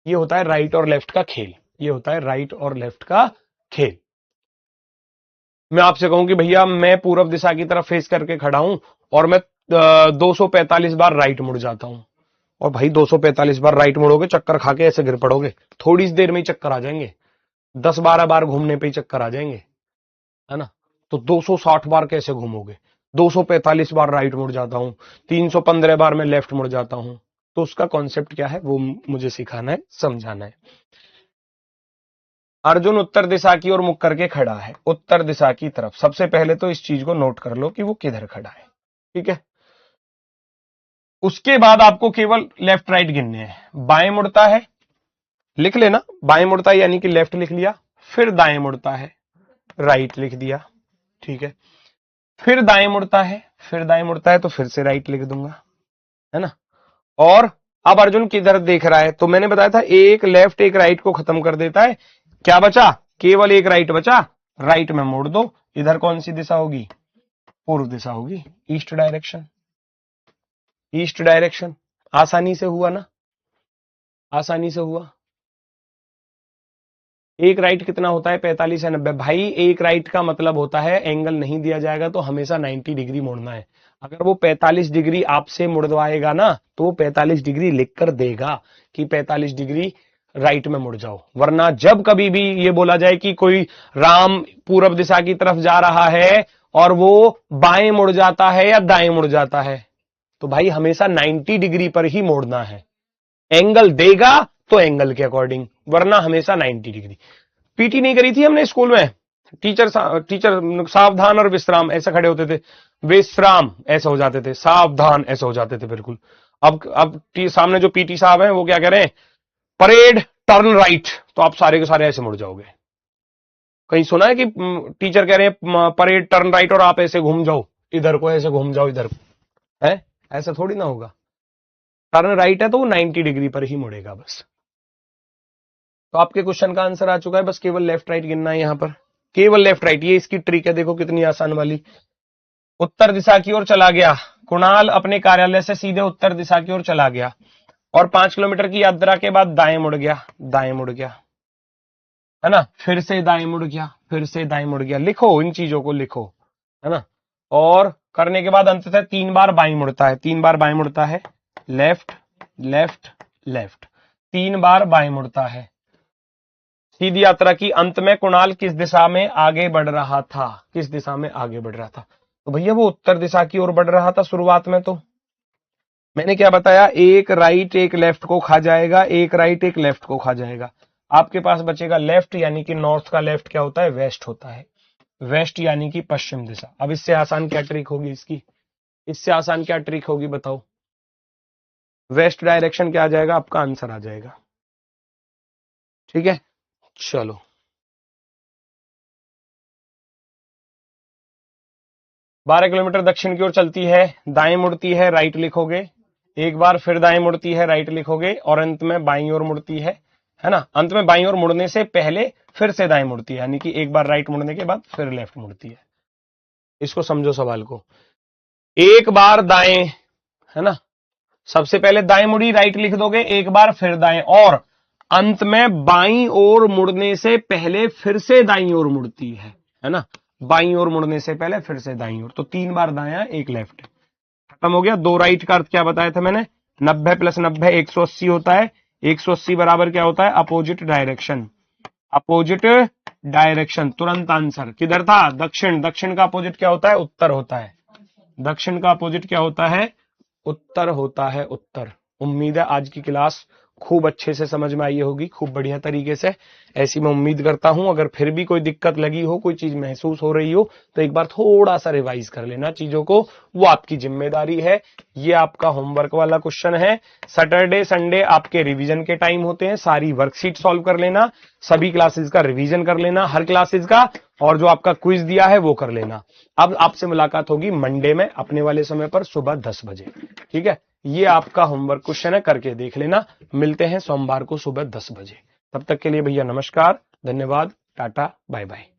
ये होता है राइट और लेफ्ट का खेल, ये होता है राइट और लेफ्ट का खेल। मैं आपसे कहूं कि भैया मैं पूरब दिशा की तरफ फेस करके खड़ा हूं और मैं 245 बार राइट मुड़ जाता हूं, और भाई 245 बार राइट मुड़ोगे चक्कर खा के ऐसे गिर पड़ोगे, थोड़ी सी देर में ही चक्कर आ जाएंगे, 10-12 बार घूमने पे ही चक्कर आ जाएंगे, है ना। तो 260 बार कैसे घूमोगे, 245 बार राइट मुड़ जाता हूं, 315 बार मैं लेफ्ट मुड़ जाता हूं। तो उसका कॉन्सेप्ट क्या है वो मुझे सिखाना है, समझाना है। अर्जुन उत्तर दिशा की ओर मुख करके खड़ा है, उत्तर दिशा की तरफ। सबसे पहले तो इस चीज को नोट कर लो कि वो किधर खड़ा है, ठीक है। उसके बाद आपको केवल लेफ्ट राइट गिनने हैं। बाएं मुड़ता है, लिख लेना, बाएं मुड़ता है यानी कि लेफ्ट लिख लिया, फिर दाएं मुड़ता है, राइट लिख दिया, ठीक है। फिर दाएं मुड़ता है, फिर दाएं मुड़ता है तो फिर से राइट लिख दूंगा, है ना। और अब अर्जुन किधर देख रहा है, तो मैंने बताया था एक लेफ्ट एक राइट को खत्म कर देता है, क्या बचा, केवल एक राइट बचा, राइट में मोड़ दो। इधर कौन सी दिशा होगी, पूर्व दिशा होगी, ईस्ट डायरेक्शन, ईस्ट डायरेक्शन। आसानी से हुआ ना, आसानी से हुआ। एक राइट कितना होता है, 45 या 90। भाई एक राइट का मतलब होता है एंगल नहीं दिया जाएगा तो हमेशा 90 डिग्री मोड़ना है। अगर वो 45 डिग्री आपसे मुड़वाएगा ना तो वो 45 डिग्री लिख कर देगा कि 45 डिग्री राइट में मुड़ जाओ, वरना जब कभी भी ये बोला जाए कि कोई राम पूरब दिशा की तरफ जा रहा है और वो बाएं मुड़ जाता है या दाएं मुड़ जाता है, तो भाई हमेशा 90 डिग्री पर ही मोड़ना है। एंगल देगा तो एंगल के अकॉर्डिंग, वरना हमेशा 90 डिग्री। पीटी नहीं करी थी हमने स्कूल में, टीचर सावधान और विश्राम ऐसे खड़े होते थे, विश्राम ऐसे हो जाते थे, सावधान ऐसे हो जाते थे बिल्कुल। अब सामने जो पीटी साहब हैं वो क्या कह रहे हैं, परेड टर्न राइट, तो आप सारे के सारे ऐसे मुड़ जाओगे। कहीं सुना है कि टीचर कह रहे हैं परेड टर्न राइट और आप ऐसे घूम जाओ इधर को, ऐसे घूम जाओ इधर को, है ऐसा थोड़ी ना होगा। टर्न राइट है तो वो 90 डिग्री पर ही मुड़ेगा बस। तो आपके क्वेश्चन का आंसर आ चुका है, बस केवल लेफ्ट राइट गिनना है यहां पर, केवल लेफ्ट राइट। ये इसकी ट्रिक है, देखो कितनी आसान वाली। उत्तर दिशा की ओर चला गया कुणाल, अपने कार्यालय से सीधे उत्तर दिशा की ओर चला गया और 5 किलोमीटर की यात्रा के बाद दाएं मुड़ गया, दाएं मुड़ गया, है ना, फिर से दाएं मुड़ गया, फिर से दाएं मुड़ गया। लिखो इन चीजों को, लिखो, है ना। और करने के बाद अंततः 3 बार बाएं मुड़ता है, 3 बार बाएं मुड़ता है, लेफ्ट लेफ्ट लेफ्ट, 3 बार बाएं मुड़ता है। सीधी यात्रा की अंत में कुणाल किस दिशा में आगे बढ़ रहा था, किस दिशा में आगे बढ़ रहा था? तो भैया वो उत्तर दिशा की ओर बढ़ रहा था शुरुआत में। तो मैंने क्या बताया, एक राइट एक लेफ्ट को खा जाएगा, एक राइट एक लेफ्ट को खा जाएगा, आपके पास बचेगा लेफ्ट, यानी कि नॉर्थ का लेफ्ट क्या होता है, वेस्ट होता है, वेस्ट यानी कि पश्चिम दिशा। अब इससे आसान क्या ट्रिक होगी इसकी, इससे आसान क्या ट्रिक होगी बताओ? वेस्ट डायरेक्शन क्या आ जाएगा, आपका आंसर आ जाएगा। ठीक है, चलो। बारह किलोमीटर दक्षिण की ओर चलती है, दाएं मुड़ती है, राइट लिखोगे, एक बार फिर दाएं मुड़ती है, राइट लिखोगे, और अंत में बाईं ओर मुड़ती है ना। अंत में बाईं ओर मुड़ने से पहले फिर से दाएं मुड़ती है, यानी कि एक बार राइट मुड़ने के बाद फिर लेफ्ट मुड़ती है। इसको समझो सवाल को। एक बार दाएं, है ना, सबसे पहले दाएं मुड़ी, राइट लिख दोगे, एक बार फिर दाएं, और अंत में बाईं ओर मुड़ने से पहले फिर से दाईं ओर मुड़ती है ना, बाईं ओर मुड़ने से पहले फिर से दाईं ओर। तो 3 बार दायां एक लेफ्ट, खत्म हो गया। 2 राइट का अर्थ क्या बताया था मैंने, 90 प्लस 90 180 होता है, 180 बराबर क्या होता है, अपोजिट डायरेक्शन, अपोजिट डायरेक्शन। तुरंत आंसर किधर था, दक्षिण, दक्षिण का अपोजिट क्या होता है, उत्तर होता है, दक्षिण का अपोजिट क्या होता है, उत्तर होता है, उत्तर। उम्मीद है आज की क्लास खूब अच्छे से समझ में आई होगी, खूब बढ़िया तरीके से, ऐसी मैं उम्मीद करता हूं। अगर फिर भी कोई दिक्कत लगी हो, कोई चीज महसूस हो रही हो, तो एक बार थोड़ा सा रिवाइज कर लेना चीजों को, वो आपकी जिम्मेदारी है। ये आपका होमवर्क वाला क्वेश्चन है। सैटरडे संडे आपके रिवीजन के टाइम होते हैं, सारी वर्कशीट सॉल्व कर लेना, सभी क्लासेस का रिवीजन कर लेना, हर क्लासेस का, और जो आपका क्विज दिया है वो कर लेना। अब आपसे मुलाकात होगी मंडे में अपने वाले समय पर सुबह 10 बजे। ठीक है, ये आपका होमवर्क क्वेश्चन है, करके देख लेना। मिलते हैं सोमवार को सुबह 10 बजे। तब तक के लिए भैया नमस्कार, धन्यवाद, टाटा, बाय बाय।